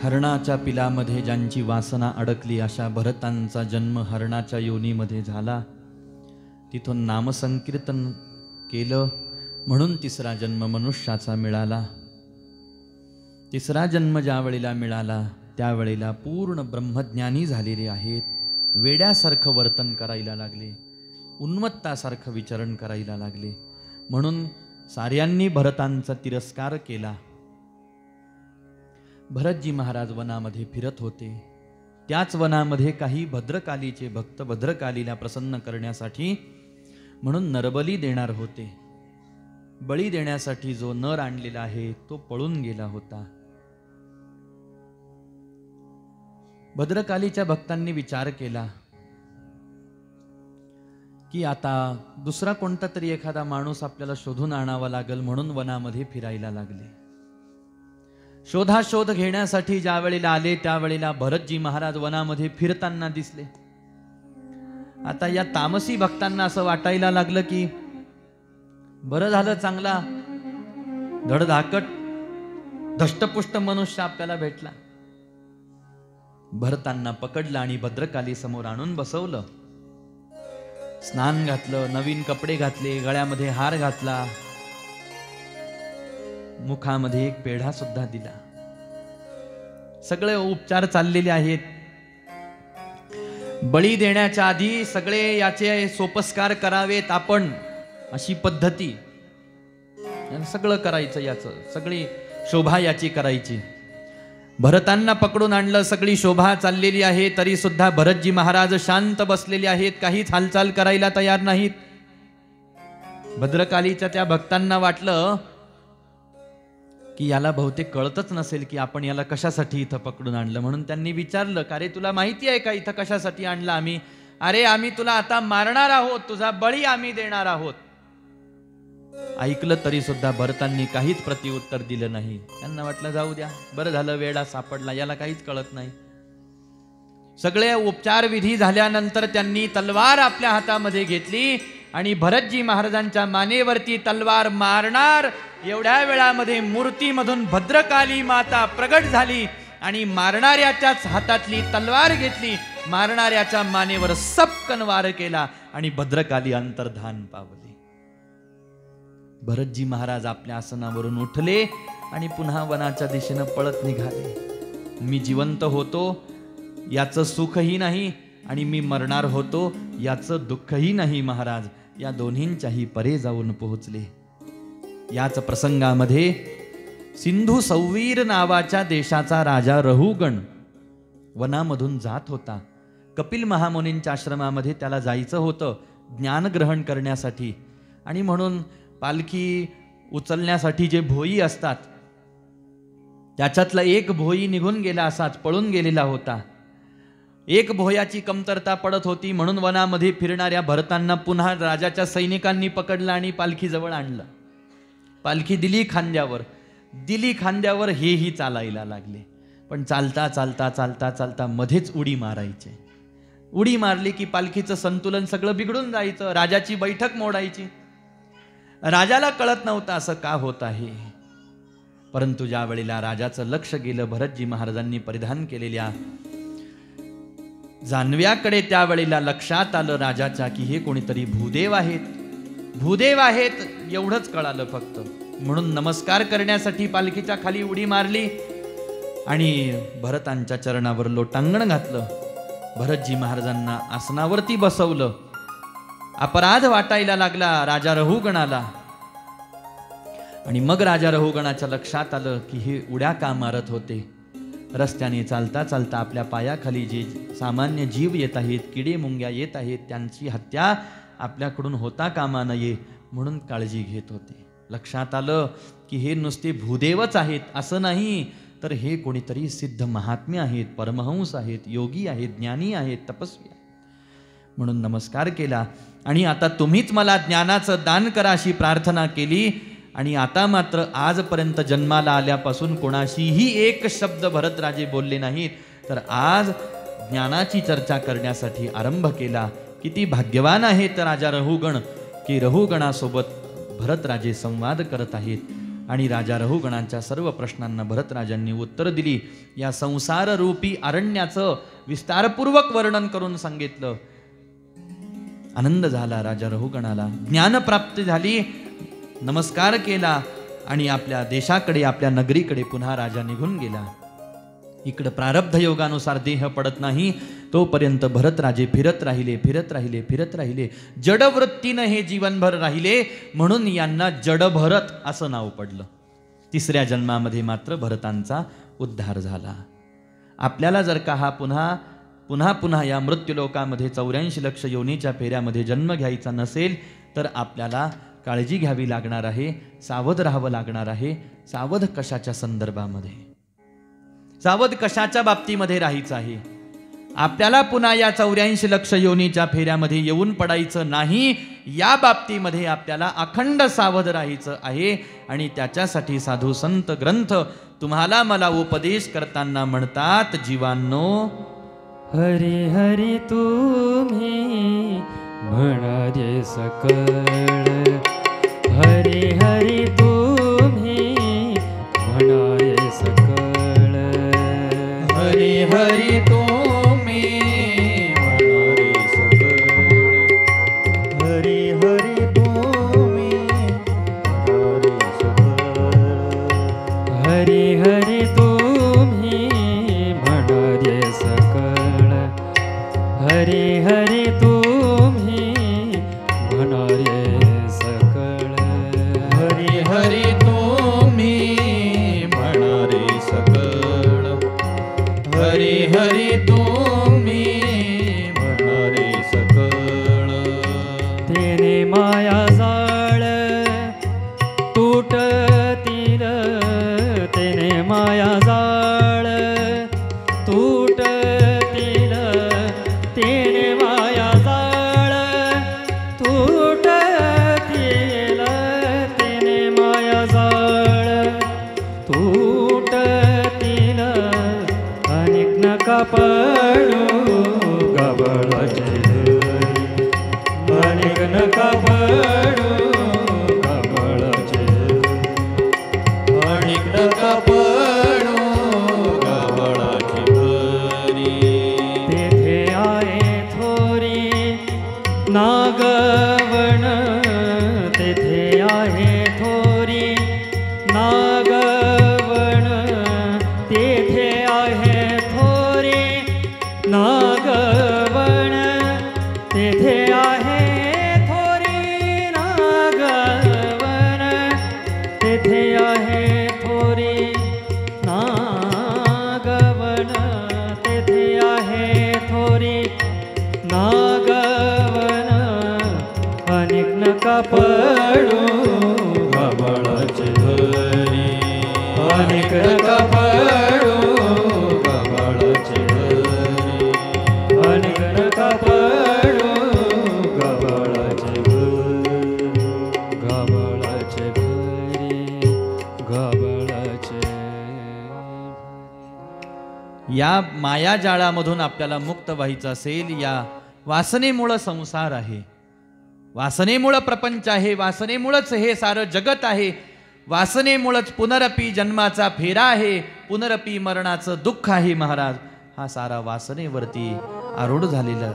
हरणाच्या पिलामध्ये ज्यांची वासना अडकली अशा भरतांचा जन्म हरणाच्या योनीमध्ये झाला. तिथून नामसंकीर्तन केलं म्हणून तिसरा जन्म मनुष्याचा मिळाला. तिसरा जन्म ज्या वेळेला मिळाला त्यावेळेला पूर्ण ब्रह्मज्ञानी झालेले आहेत. वेड्यासारखं वर्तन करायला लागले, उन्मत्तासारखं विचरण करायला लागले. म्हणून साऱ्यांनी भरतांचा तिरस्कार केला. भरतजी महाराज वनामध्ये फिरत होते. त्याच वनामध्ये काही भद्रकालीचे भक्त भद्रकालीला प्रसन्न करण्यासाठी म्हणून नरबली देणार होते. बळी देण्यासाठी जो नर आणलेला आहे तो पळून गेला होता. भद्रकालीच्या भक्तांनी विचार केला की आता दुसरा कोणता तरी एखादा माणूस आपल्याला शोधून आणावा लागेल, म्हणून वनामध्ये फिरायला लागले. शोधाशोध घेण्यासाठी ज्या वेळेला आले त्यावेळेला भरतजी महाराज वनामध्ये फिरताना दिसले. आता या तामसी भक्तांना असं वाटायला लागलं की बरं झालं, चांगला धडधाकट धष्टपुष्ट मनुष्य आपल्याला भेटला. भरतांना पकडलं आणि भद्रकाली समोर आणून बसवलं. स्नान घातलं, नवीन कपडे घातले, गळ्यामध्ये हार घातला, मुखामध्ये एक पेढा सुद्धा दिला. सगळे उपचार चाललेले आहेत. बळी देण्याच्या आधी सगळे याचे सोपस्कार करावेत आपण, अशी पद्धती. सगळं करायचं, याचं सगळी शोभा याची करायची. भरतांना पकडून आणलं, सगळी शोभा चाललेली आहे, तरी सुद्धा भरतजी महाराज शांत बसलेले आहेत, काहीच हालचाल करायला तयार नाहीत. भद्रकालीच्या त्या भक्तांना वाटलं की याला बहुतेक कळतच नसेल की आपण याला कशासाठी इथं पकडून आणलं. म्हणून त्यांनी विचारलं, का रे तुला माहिती आहे का इथं कशासाठी आणलं आम्ही? अरे आम्ही तुला आता मारणार आहोत, तुझा बळी आम्ही देणार आहोत. ऐकलं तरी सुद्धा भरतांनी काहीच प्रतिउत्तर दिलं नाही. त्यांना वाटलं जाऊ द्या, बरं झालं, वेडा सापडला, याला काहीच कळत नाही. सगळे उपचार विधी झाल्यानंतर त्यांनी तलवार आपल्या हातामध्ये घेतली आणि भरतजी महाराजांच्या मानेवरती तलवार मारणार एवढ्या वेळामध्ये मूर्तीमधून भद्रकाली माता प्रगट झाली आणि मारणाऱ्याच्याच हातातली तलवार घेतली, मारणाऱ्याच्या मानेवर सपकन वार केला आणि भद्रकाली अंतर्धान पावली. भरतजी महाराज आपल्या आसनावरून उठले आणि पुन्हा वनाच्या दिशेनं पळत निघाले. मी जिवंत होतो याचं सुखही नाही आणि मी मरणार होतो याचं दुःखही नाही महाराज, या दोन्हींच्याही परे जाऊन पोहोचले. याच प्रसंगामध्ये सिंधू सौवीर नावाच्या देशाचा राजा रहुगण वनामधून जात होता. कपिल महामुनींच्या आश्रमामध्ये त्याला जायचं होतं ज्ञानग्रहण करण्यासाठी. आणि म्हणून पालखी उचलण्यासाठी जे भोई असतात त्याच्यातला एक भोई निघून गेला, असाच पळून गेलेला होता. एक भोयाची कमतरता पडत होती, म्हणून वनामध्ये फिरणाऱ्या भरतांना पुन्हा राजाच्या सैनिकांनी पकडलं आणि पालखीजवळ आणलं. पालखी दिली खांद्यावर, हेही चालायला लागले. पण चालता चालता चालता चालता मध्येच उडी मारायचे. उडी मारली की पालखीचं संतुलन सगळं बिघडून जायचं, राजाची बैठक मोडायची. राजाला कळत नव्हतं असं का होत आहे. परंतु ज्या वेळेला राजाचं लक्ष गेलं भरतजी महाराजांनी परिधान केलेल्या जानव्याकडे, त्यावेळेला लक्षात आलं राजाच्या की हे कोणीतरी भूदेव आहेत एवढंच कळालं फक्त. म्हणून नमस्कार करण्यासाठी पालखीच्या खाली उडी मारली आणि भरतांच्या चरणावर लोटांगण घातलं. भरतजी महाराजांना आसनावरती बसवलं. अपराध वाटायला लागला राजा रहुगणाला. आणि मग राजा रहुगणाच्या लक्षात आलं की हे उड्या का मारत होते. रस्त्याने चालता चालता आपल्या पायाखाली जे सामान्य जीव येत आहेत, किडे मुंग्या येत आहेत, त्यांची हत्या आपल्याकडून होता कामा नये म्हणून काळजी घेत होते. लक्षात आलं की हे नुसते भूदेवच आहेत असं नाही, तर हे कोणीतरी सिद्ध महात्मे आहेत, परमहंस आहेत, योगी आहेत, ज्ञानी आहेत, तपस्वी आहेत. म्हणून नमस्कार केला आणि आता तुम्हीच मला ज्ञानाचं दान करा अशी प्रार्थना केली. आणि आता मात्र आजपर्यंत जन्माला आल्यापासून कोणाशीही एक शब्द भरतराजे बोलले नाहीत, तर आज ज्ञानाची चर्चा करण्यासाठी आरंभ केला. किती भाग्यवान आहेत राजा रहुगण की रहुगणासोबत भरतराजे संवाद करत आहेत. आणि राजा रहुगणांच्या सर्व प्रश्नांना भरतराजांनी उत्तर दिली. या संसार रूपी अरण्याचं विस्तारपूर्वक वर्णन करून सांगितलं. आनंद झाला राजा रहुगणाला, ज्ञानप्राप्त झाली, नमस्कार केला आणि आपल्या देशाकडे आपल्या नगरीकडे पुन्हा राजा निघून गेला. इकडं प्रारब्ध योगानुसार देह पडत नाही तोपर्यंत भरतराजे फिरत राहिले. जडवृत्तीनं हे जीवनभर राहिले म्हणून यांना जडभरत असं नाव पडलं. तिसऱ्या जन्मामध्ये मात्र भरतांचा उद्धार झाला. आपल्याला जर का हा पुन्हा या मृत्यूलोकामध्ये 84 लक्ष योनीच्या फेऱ्यामध्ये जन्म घ्यायचा नसेल तर आपल्याला काळजी घ्यावी लागणार आहे, सावध राहावं लागणार आहे. सावध कशाच्या संदर्भामध्ये, सावध कशाच्या बाबतीमध्ये राहायचं आहे? आपल्याला पुन्हा या 84 लक्ष योनीच्या फेऱ्यामध्ये येऊन पडायचं नाही, या बाबतीमध्ये आपल्याला अखंड सावध राहायचं आहे. आणि त्याच्यासाठी साधू संत ग्रंथ तुम्हाला मला उपदेश करताना म्हणतात, जीवांनो, हरी हरी तुम्ही म्हणारे सकळ, हरी हरी तुम्ही म्हणारे सकळ, हरी हरी तुम्ही म्हणारे सकळ, हरी हरी तुम्ही म्हणारे सकळ, हरी हरी तुम्ही म्हणारे सकळ, हरी हरी तुम्ही म्हणारे सकळ, हरी हरी तुम्ही म्हणारे सकळ, हरी हरी तुम्ही म्हणारे सकळ. तेने माया जाळ तुटतील, तेने माया जाळ तुटतील, तेने माया जाळ तुटतील, तेने माया जाळ तुटतील, अनेक नका पडू गबळाचे धरी, अनेक नका पडू गबळाचे धरी, अनेक नका पडू गबळाची भरी. तेथे आहे थोरी नागवण, तेथे आहे थोरी नागवण, तेथे आहे थोरी नागवण, तेथे आहे थोरी नागवण, तेथे आहे थोरी नागवण, तेथे आहे थोरी नागवण, अनेक नका पडू गबळाचे धरी, अनेक नका पडू गबळाचे धरी, अनेक नका पडू गबळाचे भरी, गबळाचे भरी, गबळाचे भरी. या मायाजाळामधून आपल्याला मुक्त व्हायचं असेल, या वासनेमुळं संसार आहे, वासनेमुळं प्रपंच आहे, वासनेमुळंच हे सारं जगत आहे, वासनेमुळंच पुनरपी जन्माचा फेरा आहे, पुनरपी मरणाचं दुःख आहे. महाराज, हा सारा वासनेवरती आरूढ झालेला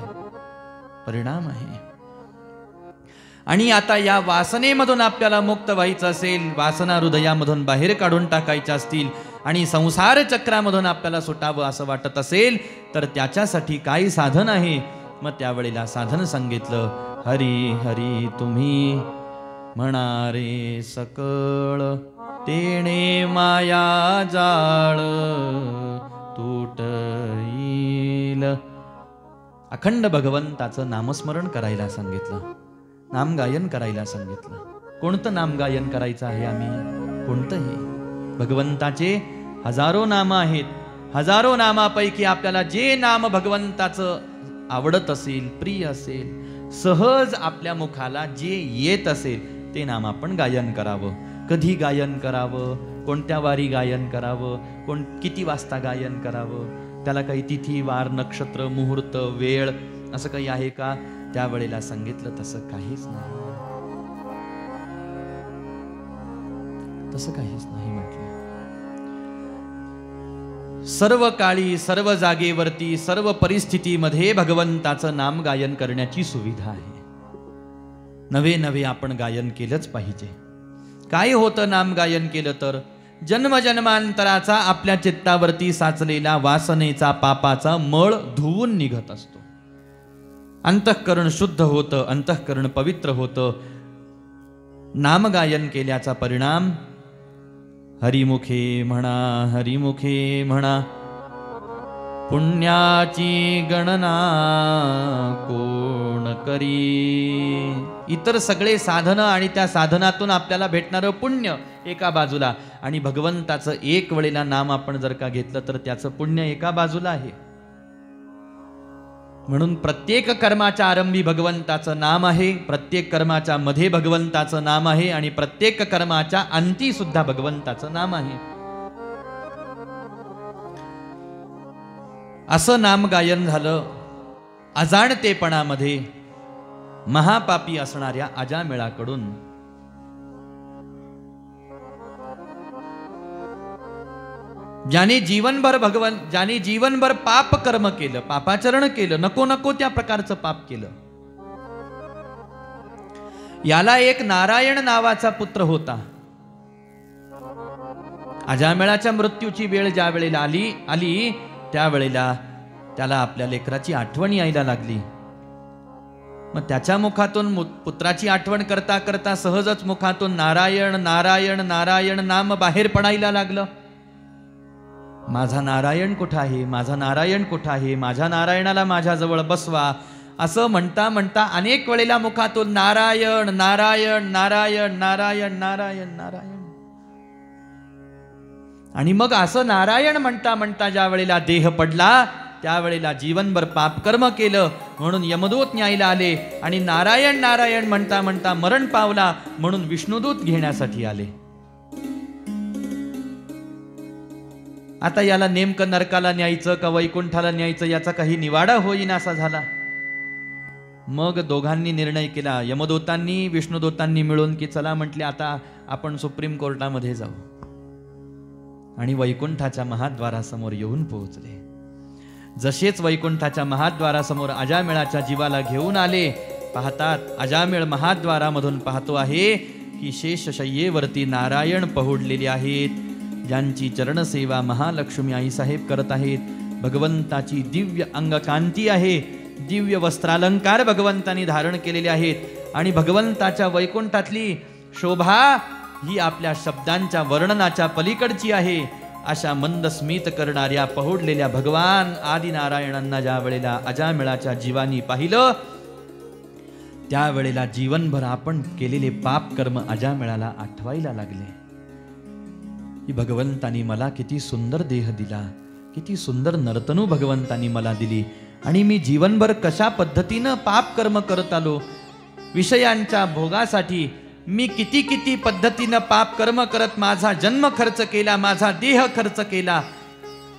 परिणाम आहे. आणि आता या वासनेमधून आपल्याला मुक्त व्हायचं असेल, वासना हृदयामधून बाहेर काढून टाकायच्या असतील आणि संसार चक्रामधून आपल्याला सुटावं असं वाटत असेल तर त्याच्यासाठी काय साधन आहे? मग त्यावेळेला साधन सांगितलं, हरी हरी तुम्ही म्हणारे सकळ, तेणे माया जाळ तुटईल. अखंड भगवंताचं नामस्मरण करायला सांगितलं, नामगायन करायला सांगितलं. कोणतं नामगायन करायचं आहे? आम्ही कोणतंही. भगवंताचे हजारो नाम आहेत, हजारो नामापैकी आपल्याला जे नाम भगवंताचं आवडत असेल, प्रिय असेल, सहज आपल्या मुखाला जे येत असेल ते नाम आपण गायन करावं. कधी गायन करावं, कोणत्या वारी गायन करावं, किती वाजता गायन करावं, त्याला काही तिथी वार नक्षत्र मुहूर्त वेळ असं काही आहे का? त्यावेळेला सांगितलं तसं काहीच नाही. तसं काहीच नाही म्हटलं. सर्व काळी, सर्व जागेवरती, सर्व परिस्थितीमध्ये भगवंताचं नाम गायन करण्याची सुविधा आहे. नवे नवे आपण गायन केलंच पाहिजे. काय होतं नाम गायन केलं तर? जन्मजन्मांतराचा आपल्या चित्तावरती साचलेला वासनेचा, पापाचा मळ धुवून निघत असतो. अंतःकरण शुद्ध होतं, अंतःकरण पवित्र होतं. नामगायन केल्याचा परिणाम हरिमुखे म्हणा, हरिमुखे म्हणा, पुण्याची गणना कोण करी. इतर सगळे साधनं आणि त्या साधनातून आपल्याला भेटणारं पुण्य एका बाजूला, आणि भगवंताचं एक वेळेला नाम आपण जर का घेतलं तर त्याचं पुण्य एका बाजूला आहे. म्हणून प्रत्येक कर्माच्या आरंभी भगवंताचं नाम आहे, प्रत्येक कर्माच्या मध्ये भगवंताचं नाम आहे, आणि प्रत्येक कर्माच्या अंती सुद्धा भगवंताचं नाम आहे. असं नाम गायन झालं अजाणतेपणामध्ये महापापी असणाऱ्या अजामिळाकडून. ज्याने जीवनभर पाप कर्म केलं, पापाचरण केलं, नको नको त्या प्रकारचं पाप केलं. याला एक नारायण नावाचा पुत्र होता. अजामिळाच्या मृत्यूची वेळ ज्या वेळेला आली त्यावेळेला त्याला आपल्या लेकराची आठवण यायला लागली. मग त्याच्या मुखातून पुत्राची आठवण करता करता सहजच मुखातून नारायण नारायण नारायण नाम बाहेर पडायला लागलं. माझा नारायण कुठं आहे, माझा नारायण कुठं आहे, माझ्या नारायणाला माझ्याजवळ बसवा, असं म्हणता म्हणता अनेक वेळेला मुखातून नारायण नारायण नारायण नारायण नारायण नारायण. आणि मग असं नारायण म्हणता म्हणता ज्या वेळेला देह पडला त्यावेळेला जीवनभर पापकर्म केलं म्हणून यमदूत न्यायला आले, आणि नारायण नारायण म्हणता म्हणता मरण पावला म्हणून विष्णुदूत घेण्यासाठी आले. आता याला नेमकं नरकाला न्यायचं का वैकुंठाला न्यायचं याचा काही निवाडा होईनासा झाला. मग दोघांनी निर्णय केला, यमदूतांनी विष्णुदूतांनी मिळून, की चला म्हटले आता आपण सुप्रीम कोर्टामध्ये जाऊ. आणि वैकुंठाच्या महाद्वारासमोर येऊन पोहोचले. जसेच वैकुंठाच्या महाद्वारासमोर अजामिळाच्या जीवाला घेऊन आले, पाहतात अजामिळ महाद्वारामधून पाहतो आहे की शेषशय्येवरती नारायण पहुडलेले आहेत, ज्यांची चरणसेवा महालक्ष्मी आईसाहेब करत आहेत. भगवंताची दिव्य अंगकांती आहे, दिव्य वस्त्रालंकार भगवंतांनी धारण केलेले आहेत, आणि भगवंताच्या वैकुंठातली शोभा ही आपल्या शब्दांच्या वर्णनाच्या पलीकडची आहे. अशा मंदस्मित करणाऱ्या पहुडलेल्या भगवान आदिनारायणांना ज्या वेळेला अजामिळाच्या जीवानी पाहिलं त्यावेळेला जीवनभर आपण केलेले पाप कर्म अजामिळाला आठवायला लागले. की भगवंतानी मला किती सुंदर देह दिला, किती सुंदर नर्तनू भगवंतानी मला दिली, आणि मी जीवनभर कशा पद्धतीनं पाप कर्म करत आलो. विषयांच्या भोगासाठी मी किती किती पद्धतीनं पाप कर्म करत माझा जन्म खर्च केला, माझा देह खर्च केला.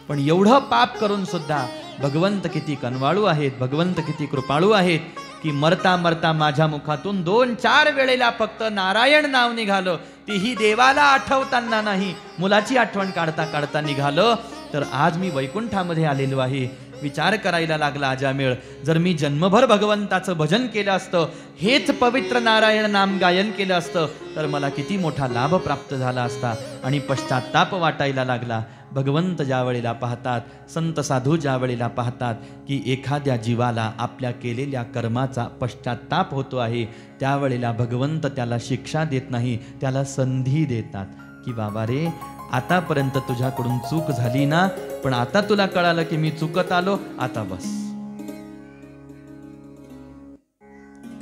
पण एवढं पाप करून सुद्धा भगवंत किती कनवाळू आहेत, भगवंत किती कृपाळू आहेत, की मरता मरता माझ्या मुखातून 2-4 वेळेला फक्त नारायण नाव निघालं, तेही देवाला आठवताना नाही, मुलाची आठवण काढता काढता निघालं. तर आज मी वैकुंठामध्ये आलेलो आहे. विचार करायला लागला अजामिळ, जर मी जन्मभर भगवंताचं भजन केलं असतं, हेच पवित्र नारायण नाम गायन केलं असतं, तर मला किती मोठा लाभ प्राप्त झाला असता. आणि पश्चात्ताप वाटायला लागला. भगवंत ज्या वेळेला पाहतात, संत साधू ज्या वेळेला पाहतात की एखाद्या जीवाला आपल्या केलेल्या कर्माचा पश्चात्ताप होतो आहे, त्यावेळेला भगवंत त्याला शिक्षा देत नाही, त्याला संधी देतात की बाबा रे, आतापर्यंत तुझ्याकडून चूक झाली ना, पण आता तुला कळालं की मी चुकत आलो, आता बस.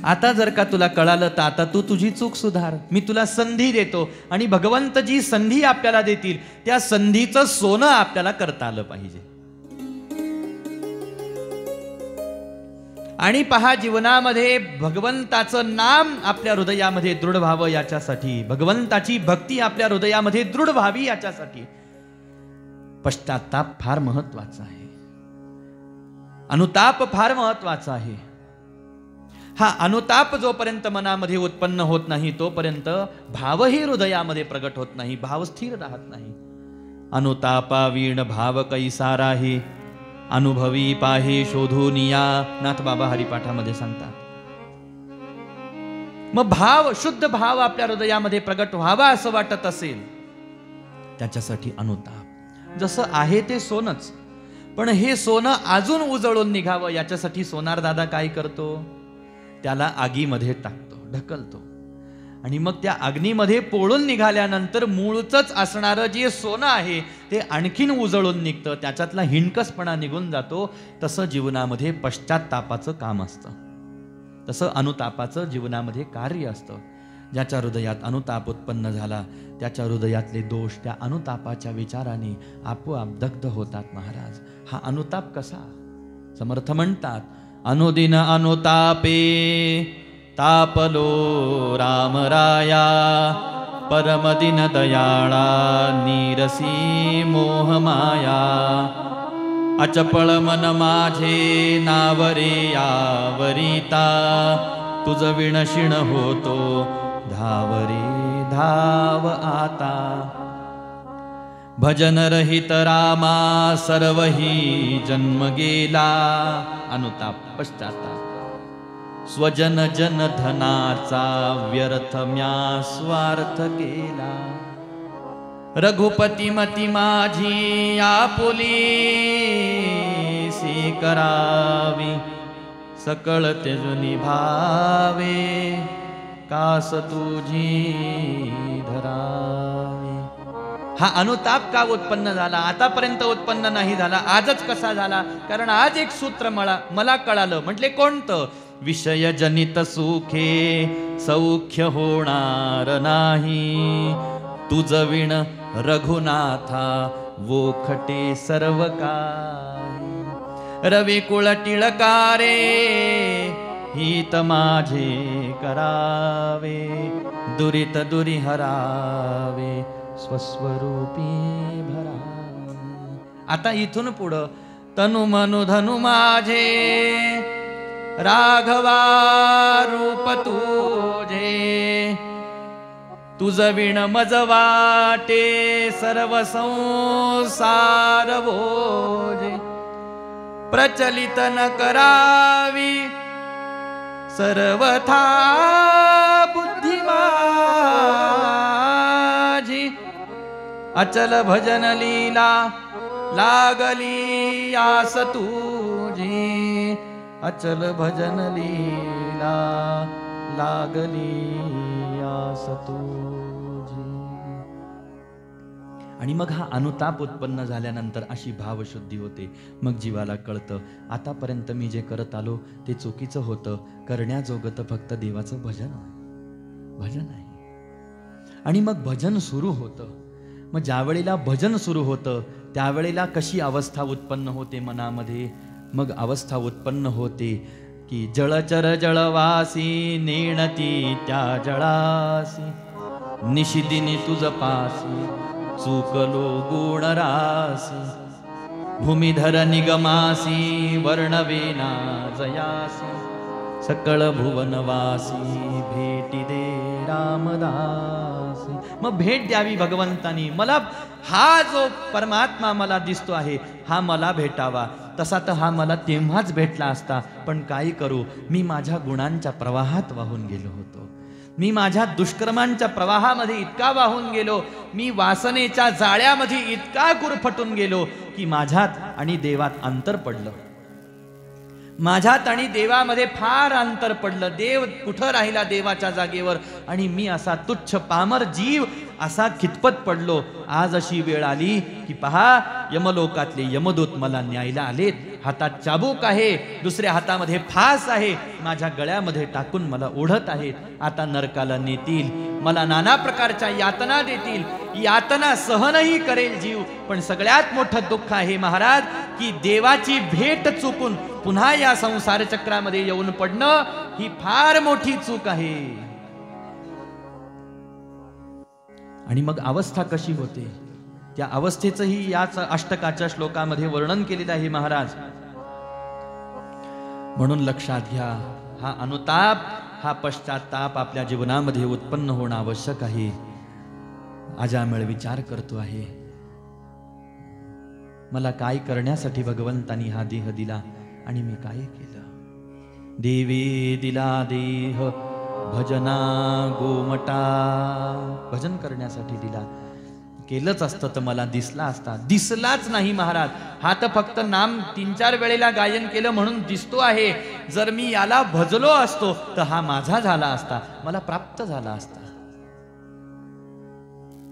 आता जर का तुला कळालं तर आता तू तुझी चूक सुधार, मी तुला संधी देतो. आणि भगवंत जी संधी आपल्याला देतील त्या संधीचं सोनं आपल्याला करता आलं पाहिजे. आणि पहा, जीवनामध्ये भगवंताचं नाम आपल्या हृदयामध्ये दृढ व्हावं याच्यासाठी, भगवंताची भक्ती आपल्या हृदयामध्ये दृढ व्हावी याच्यासाठी पश्चात्ताप फार महत्वाचा आहे, अनुताप फार महत्वाचा आहे. हा अनुताप जोपर्यंत मनामध्ये उत्पन्न होत नाही तोपर्यंत भावही हृदयामध्ये प्रगट होत नाही, भाव स्थिर राहत नाही. अनुतापा वीण भाव कैसा राही, अनुभवी पाहे शोधून या, नाथबाबा हरिपाठामध्ये सांगतात. मग भाव, शुद्ध भाव आपल्या हृदयामध्ये प्रगट व्हावा असं वाटत असेल त्याच्यासाठी अनुताप. जसं आहे ते सोनच, पण हे सोनं अजून उजळून निघावं याच्यासाठी सोनार दादा काय करतो, त्याला आगीमध्ये टाकतो, ढकलतो, आणि मग त्या अग्नीमध्ये पोळून निघाल्यानंतर मूळच असणारं जे सोनं आहे ते आणखीन उजळून निघतं, त्याच्यातला हिणकसपणा निघून जातो. तसं जीवनामध्ये पश्चात्तापाचं काम असतं, तसं अनुतापाचं जीवनामध्ये कार्य असतं. ज्याच्या हृदयात अनुताप उत्पन्न झाला त्याच्या हृदयातले दोष त्या अनुतापाच्या विचाराने आपोआप दग्ध होतात. महाराज, हा अनुताप कसा? समर्थ म्हणतात, अनुदिन अनुतापे तापलो रामराया, परमदिन दयाळा नीरसी मोहमाया. अचपळ मन माझे नावरे यावरिता, तुझ विणशिण होतो धावरे धाव आता. भजन रहित रामा सर्वही जन्म गेला. अनुताप, पश्चाताप. स्वजन जन धनाचा व्यर्थ म्या स्वार्थ केला. रघुपती मती माझी आपुली सी करावी, सकळ तेजुनी भावे कास तुझी धरावी. हा अनुताप का उत्पन्न झाला? आतापर्यंत उत्पन्न नाही झाला, आजच कसा झाला? कारण आज एक सूत्र मला कळालं. म्हटले कोणतं? विषय जनित सुखे सौख्य होणार नाही, तुझ विण रघुनाथा वोखटे सर्व काही. रवी कुळ टिळकारे हित माझे करावे, दुरित दुरी हरावे स्वस्वरूपी भरावे. आता इथून पुढं तनु मनु धनु माझे राघवा रूप तुझे, तुझ विण मज वाटे सर्व संसार भोजे. प्रचलित न करावी सर्वथा बुद्धी माझी, अचल भजन लीला लागली आस तुझी. अचल भजन लीला लागली आस तुझी. आणि मग हा अनुताप उत्पन्न झाल्यानंतर अशी भावशुद्धी होते. मग जीवाला कळतं आतापर्यंत मी जे करत आलो ते चुकीचं होतं, करण्याजोगं फक्त देवाचं भजन आहे. आणि मग भजन सुरू होतं. मग ज्या वेळेला भजन सुरू होतं त्यावेळेला कशी अवस्था उत्पन्न होते मनामध्ये? मग अवस्था उत्पन्न होते की जळचर जळवासी नेणती त्या जळासी, निशिदिनी तुझ पासी चुकलो गुणरासी. भूमिधर निगमासी वर्णवेना जयासी, सकळ भुवनवासी भेटी दे रामदासी. मग भेट द्यावी भगवंतानी. मला हा जो परमात्मा मला दिसतो आहे हा मला भेटावा. तसा तर हा मला तेव्हाच भेटला असता, पण काय करू, मी माझ्या गुणांच्या प्रवाहात वाहून गेलो होतो. मी माझ्या दुष्कर्मांच्या प्रवाहामध्ये इतका वाहून गेलो, मी वासनेच्या जाळ्यामध्ये इतका गुरफटून गेलो की माझ्यात आणि देवात अंतर पडलं. माझ्यात आणि देवामध्ये फार अंतर पडलं. देव कुठं राहिला देवाच्या जागेवर, आणि मी असा तुच्छ पामर जीव असा खितपत पडलो. आज अशी वेळ आली की पहा, यमलोकातले यमदूत मला न्यायला आलेत. हातात चाबूक आहे, दुसऱ्या हातामध्ये फास आहे, माझ्या गळ्यामध्ये टाकून मला ओढत आहेत. आता नरकाला नेतील, मला नाना प्रकारच्या यातना देतील. यातना सहनही करेल जीव, पण सगळ्यात मोठं दुःख आहे महाराज की देवाची भेट चुकून पुन्हा या संसार चक्रामध्ये येऊन पडणं ही फार मोठी चूक आहे. आणि मग अवस्था कशी होते त्या अवस्थेचंही याच अष्टकाच्या श्लोकामध्ये वर्णन केलेलं आहे महाराज. म्हणून लक्षात घ्या, हा अनुताप, हा पश्चाताप आपल्या जीवनामध्ये उत्पन्न होणं आवश्यक आहे. अजामिळ विचार करतो आहे, मला काय करण्यासाठी भगवंतानी हा देह दिला आणि मी काय केलं. देवे दिला देह भजना गोमटा, भजन करण्यासाठी दिला. केलंच असतं तर मला दिसला असता. दिसलाच नाही महाराज. हा तर फक्त नाम 3-4 वेळेला गायन केलं म्हणून दिसतो आहे. जर मी याला भजलो असतो तर हा माझा झाला असता, मला प्राप्त झाला असता.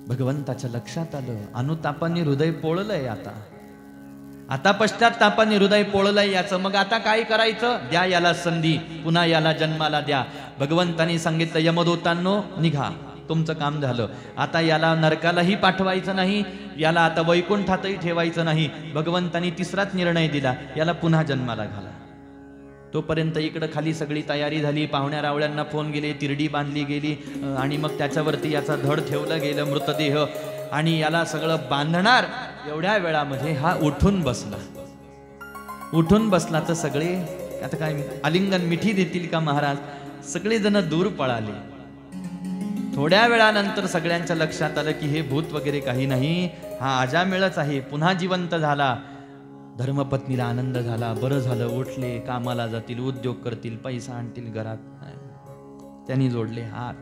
भगवंताच्या लक्षात आलं, अनुतापाने हृदय पोळलंय. आता पश्चात्तापाने हृदय पोळलंय याचं. मग आता काय करायचं? द्या याला संधी, पुन्हा याला जन्माला द्या. भगवंतानी सांगितलं, यमदूतांनो निघा, तुमचं काम झालं. आता याला नरकालाही पाठवायचं नाही, याला आता वैकुंठातही ठेवायचं नाही. भगवंतानी तिसराच निर्णय दिला, याला पुन्हा जन्माला घाला. तोपर्यंत इकडं खाली सगळी तयारी झाली. पाहुण्या रावळ्यांना फोन गेले, तिरडी बांधली गेली आणि मग त्याच्यावरती याचा धड ठेवलं गेलं, मृतदेह. आणि याला सगळं बांधणार एवढ्या वेळामध्ये हा उठून बसला तर सगळे आता काय आलिंगन मिठी देतील का महाराज? सगळे जण दूर पळाले. थोड्या वेळानंतर सगळ्यांच्या लक्षात आलं की हे भूत वगैरे काही नाही, हा अजामिळच आहे, पुन्हा जिवंत झाला. धर्मपत्नीला आनंद झाला, बरं झालं, उठले, कामाला जातील, उद्योग करतील, पैसा आणतील घरात. त्यांनी जोडले हात.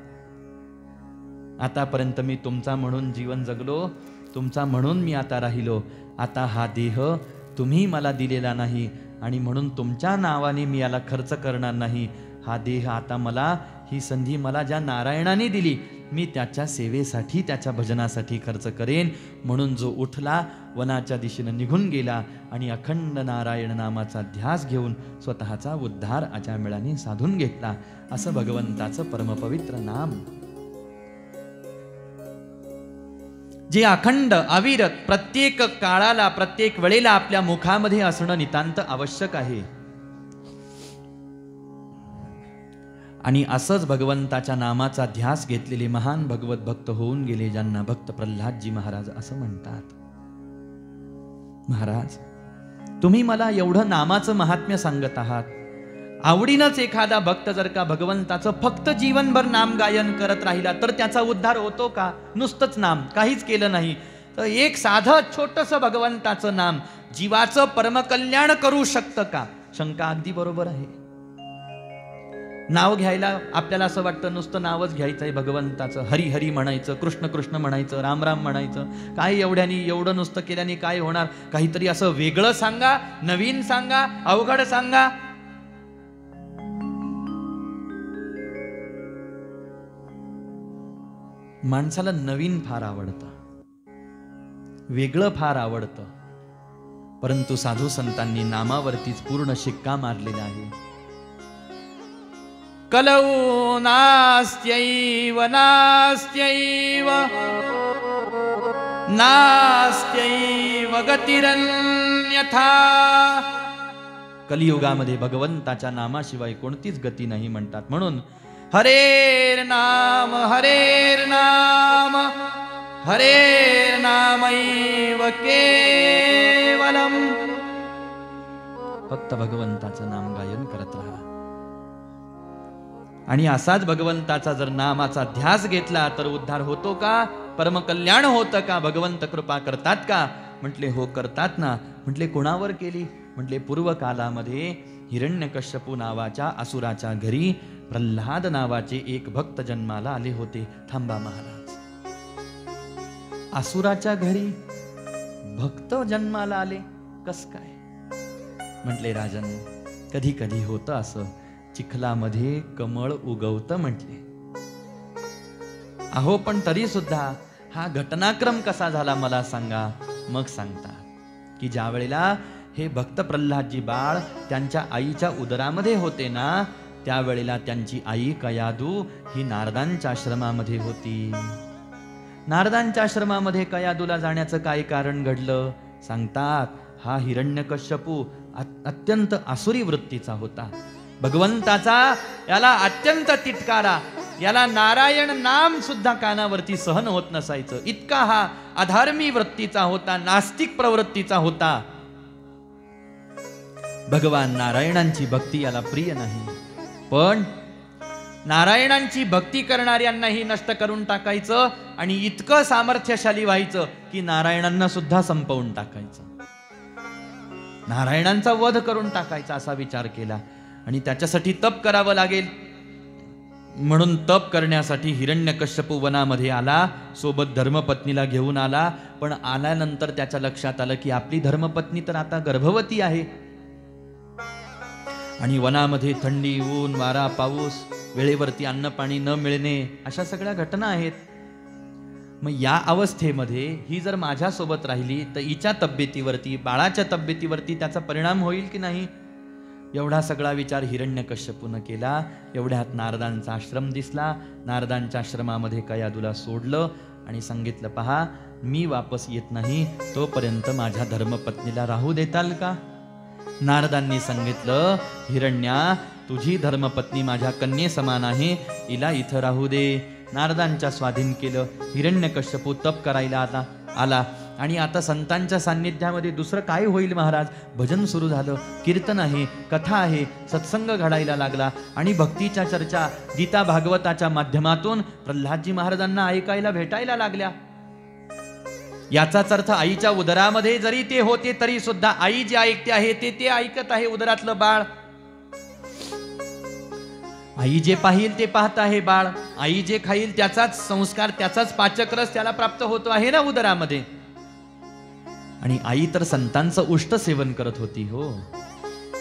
आतापर्यंत मी तुमचा म्हणून जीवन जगलो, तुमचा म्हणून मी आता राहिलो. आता हा देह तुम्ही मला दिलेला नाही आणि म्हणून तुमच्या नावाने मी याला खर्च करणार नाही. हा देह आता मला, ही संधी मला ज्या नारायणाने दिली, मी त्याच्या सेवेसाठी, त्याच्या भजनासाठी खर्च करेन. म्हणून जो उठला, वनाच्या दिशेनं निघून गेला आणि अखंड नारायण नामाचा ध्यास घेऊन स्वतःचा उद्धार अजामिळाने साधून घेतला. असं भगवंताचं परमपवित्र नाम, जे अखंड अविरत प्रत्येक काळाला, प्रत्येक वेळेला आपल्या मुखामध्ये असणं नितांत आवश्यक आहे. आणि असंच भगवंताच्या नामाचा ध्यास घेतलेले महान भगवत भक्त होऊन गेले, ज्यांना भक्त प्रल्हादजी महाराज असं म्हणतात. महाराज, तुम्ही मला एवढं नामाचं महात्म्य सांगत आहात. आवडीनच एखादा भक्त जर का भगवंताचं फक्त जीवनभर नाम गायन करत राहिला तर त्याचा उद्धार होतो का? नुसतंच नाम, काहीच केलं नाही तर एक साधं छोटंसं भगवंताचं नाम जीवाचं परमकल्याण करू शकतं का? शंका अगदी बरोबर आहे. नाव घ्यायला आपल्याला असं वाटतं नुसतं नावच घ्यायचंय भगवंताचं, हरी हरी म्हणायचं, कृष्ण कृष्ण म्हणायचं, राम राम म्हणायचं. काय एवढं नुसतं केल्याने काय होणार? काहीतरी असं वेगळं सांगा, नवीन सांगा, अवघड सांगा. माणसाला नवीन फार आवडतं, वेगळं फार आवडतं, परंतु साधू संतांनी नामावरतीच पूर्ण शिक्का मारलेला आहे. कलौ नास्त्यैव नास्त्यैव नास्त्यैव गतिरन्यथा. कलियुगामध्ये भगवंताच्या नामाशिवाय कोणतीच गती नाही म्हणतात. म्हणून हरेर नाम हरेर नामैव केवलम. फक्त भगवंताचं नाम गायन करत राहा. आणि असाच भगवंताचा जर नामाचा ध्यास घेतला तर उद्धार होतो का? परमकल्याण होतं का? भगवंत कृपा करतात का? म्हटले हो करतात ना. म्हटले कोणावर केली? म्हटले पूर्वकालामध्ये हिरण्यकश्यपू नावाच्या असुराच्या घरी प्रल्हाद नावाचे एक भक्त जन्माला आले होते. थांबा महाराज, असुराच्या घरी भक्त जन्माला आले कस काय? म्हटले राजन, कधी कधी होतं असं, चिखलामध्ये कमळ उगवतं म्हटले. अहो पण तरी सुद्धा हा घटनाक्रम कसा झाला मला सांगा. मग सांगता की ज्या वेळेला हे भक्त प्रल्हादजी बाळ त्यांच्या आईच्या उदरामध्ये होते ना, त्यावेळेला त्यांची आई कयादू ही नारदांच्या आश्रमामध्ये होती. नारदांच्या आश्रमामध्ये कयादूला जाण्याचं काय कारण घडलं? सांगतात हा हिरण्यकश्यपू अत्यंत आसुरी वृत्तीचा होता. भगवंताचा याला अत्यंत तिटकारा, याला नारायण नाम सुद्धा कानावरती सहन होत नसायचं. इतका हा अधर्मी वृत्तीचा होता, नास्तिक प्रवृत्तीचा होता. भगवान नारायणांची भक्ती याला प्रिय नाही. पण नारायणांची भक्ती करणाऱ्यांनाही नष्ट करून टाकायचं आणि इतकं सामर्थ्यशाली व्हायचं की नारायणांना सुद्धा संपवून टाकायचं, नारायणांचा वध करून टाकायचा असा विचार केला. आणि त्याच्यासाठी तप करावं लागेल. म्हणून तप करण्यासाठी हिरण्यकश्यपू वनामध्ये आला, सोबत धर्मपत्नीला घेऊन आला. पण आल्यानंतर त्याच्या लक्षात आलं की आपली धर्मपत्नी तर आता गर्भवती आहे आणि वनामध्ये थंडी, ऊन, वारा, पाऊस, वेळेवरती अन्न पाणी न मिळणे, अशा सगळ्या घटना आहेत. मग या अवस्थेमध्ये ही जर माझ्यासोबत राहिली तर हिच्या तब्येतीवरती, बाळाच्या तब्येतीवरती त्याचा परिणाम होईल की नाही, एवढा सगळा विचार हिरण्यकश्यपूनं केला. एवढ्यात नारदांचा आश्रम दिसला. नारदांच्या आश्रमामध्ये कयादूला सोडलं आणि सांगितलं, पहा मी वापस येत नाही, तोपर्यंत माझ्या धर्मपत्नीला राहू देताल का? नारदांनी सांगितलं, हिरण्या तुझी धर्मपत्नी माझ्या कन्ये समान आहे, हिला इथं राहू दे. नारदांच्या स्वाधीन केलं. हिरण्यकश्यपू तप करायला आला आणि आता संतांच्या सान्निध्यामध्ये दुसरं काय होईल महाराज? भजन सुरू झालं, कीर्तन आहे, कथा आहे, सत्संग घडायला लागला आणि भक्तीच्या चर्चा गीता भागवताच्या माध्यमातून प्रल्हादजी महाराजांना ऐकायला भेटायला लागल्या. याचाच अर्थ आईच्या उदरामध्ये जरी ते होते तरी सुद्धा आई जे ऐकते आहे ते ऐकत आहे उदरातलं बाळ. आई जे पाहिल ते पाहत आहे बाळ. आई जे खाईल त्याचाच संस्कार, त्याचाच पाचक रस त्याला प्राप्त होतो आहे ना उदरामध्ये. आणि आई तर संतांचं उष्ट सेवन करत होती. हो,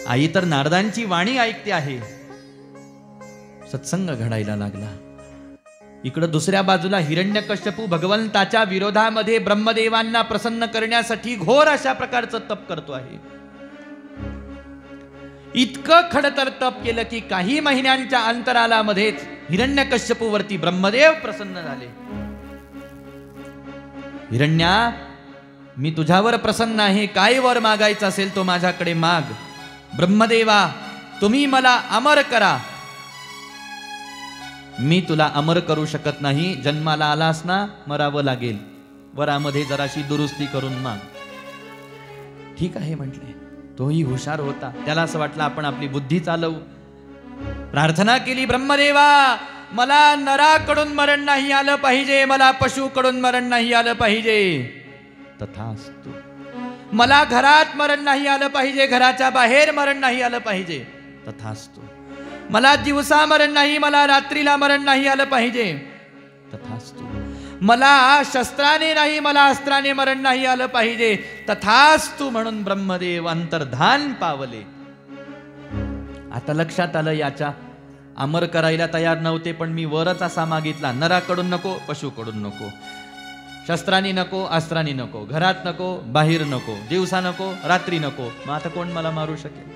आई तर नारदांची वाणी ऐकते आहे. सत्संग घडायला लागला. इकडं दुसऱ्या बाजूला हिरण्यकश्यपू भगवंताच्या विरोधामध्ये ब्रह्मदेवांना प्रसन्न करण्यासाठी घोर अशा प्रकारचं तप करतो आहे. इतकं खडतर तप केलं की काही महिन्यांच्या अंतरालामध्येच हिरण्यकश्यपूवरती ब्रह्मदेव प्रसन्न झाले. हिरण्या, मी तुझ्यावर प्रसन्न आहे, काय वर मागायचं असेल तो माझ्याकडे माग. ब्रह्मदेवा, तुम्ही मला अमर करा. मी तुला अमर करू शकत नाही, जन्माला आलास ना मरावं लागेल, वरामध्ये जराशी दुरुस्ती करून माग. ठीक आहे म्हटले. तोही हुशार होता. त्याला असं वाटलं आपण आपली बुद्धी चालवू. प्रार्थना केली, ब्रह्मदेवा मला नराकडून मरण नाही आलं पाहिजे, मला पशुकडून मरण नाही आलं पाहिजे. तथास्तु. मला घरात मरण नाही आलं पाहिजे, घराच्या बाहेर मरण नाही आलं पाहिजे. तथास्तु. मला दिवसा मरण नाही, मला रात्रीला मरण नाही आलं पाहिजे. तथास्तु. मला शस्त्राने नाही, मला अस्त्राने मरण नाही आलं पाहिजे. तथास्तु. म्हणून ब्रह्मदेव अंतर्धान पावले. आता लक्षात आलं, याच्या अमर करायला तयार नव्हते, पण मी वरच असा मागितला, नराकडून नको, पशुकडून नको, शस्त्राने नको, अस्त्राने नको, घरात नको, बाहेर नको, दिवसा नको, रात्री नको. मग आता कोण मला मारू शकेल?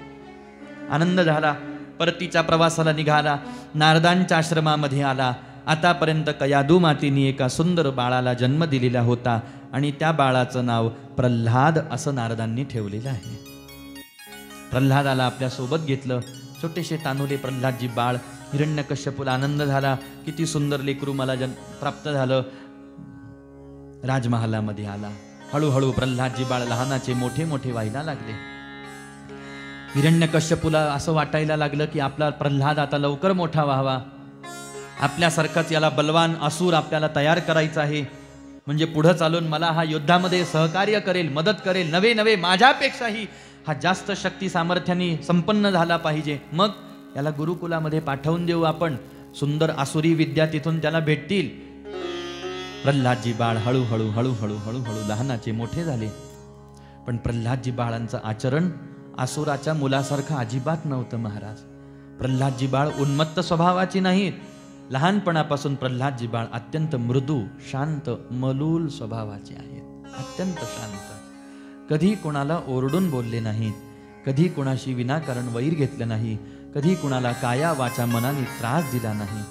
आनंद झाला. परतीच्या प्रवासाला निघाला. नारदांच्या आश्रमामध्ये आला. आतापर्यंत कयादू मातेने एका सुंदर बाळाला जन्म दिलेला होता आणि त्या बाळाचं नाव प्रल्हाद असं नारदांनी ठेवलेलं आहे. प्रल्हादाला आपल्या सोबत घेतलं. छोटेसे तानुले प्रल्हादजी बाळ. हिरण्यकश्यपूला आनंद झाला, किती सुंदर लेकरू मला प्राप्त झालं. राजमहालामध्ये आला. हळूहळू प्रल्हादजी बाळ लहानाचे मोठे मोठे व्हायला लागले. हिरण्यकश्यपूला असं वाटायला लागलं की आपला प्रल्हाद आता लवकर मोठा व्हावा. आपल्यासारखाच याला बलवान असुर आपल्याला तयार करायचा आहे, म्हणजे पुढे चालून मला हा युद्धामध्ये सहकार्य करेल, मदत करेल. नवे नवे माझ्यापेक्षाही हा जास्त शक्ती सामर्थ्याने संपन्न झाला पाहिजे. मग याला गुरुकुलामध्ये पाठवून देऊ आपण. सुंदर आसुरी विद्या तिथून त्याला भेटतील. प्रल्हादजी बाळ हळूहळू हळूहळू हळूहळू लहानाचे मोठे झाले. पण प्रल्हादजी बाळांचं आचरण आसुराच्या मुलासारखं अजिबात नव्हतं महाराज. प्रल्हादजी बाळ उन्मत्त स्वभावाची नाहीत. लहानपणापासून प्रल्हादजी बाळ अत्यंत मृदू, शांत, मलूल स्वभावाचे आहेत. अत्यंत शांत. कधी कोणाला ओरडून बोलले नाहीत, कधी कोणाशी विनाकारण वैर घेतलं नाही, कधी कोणाला काया वाचा मनाने त्रास दिला नाही.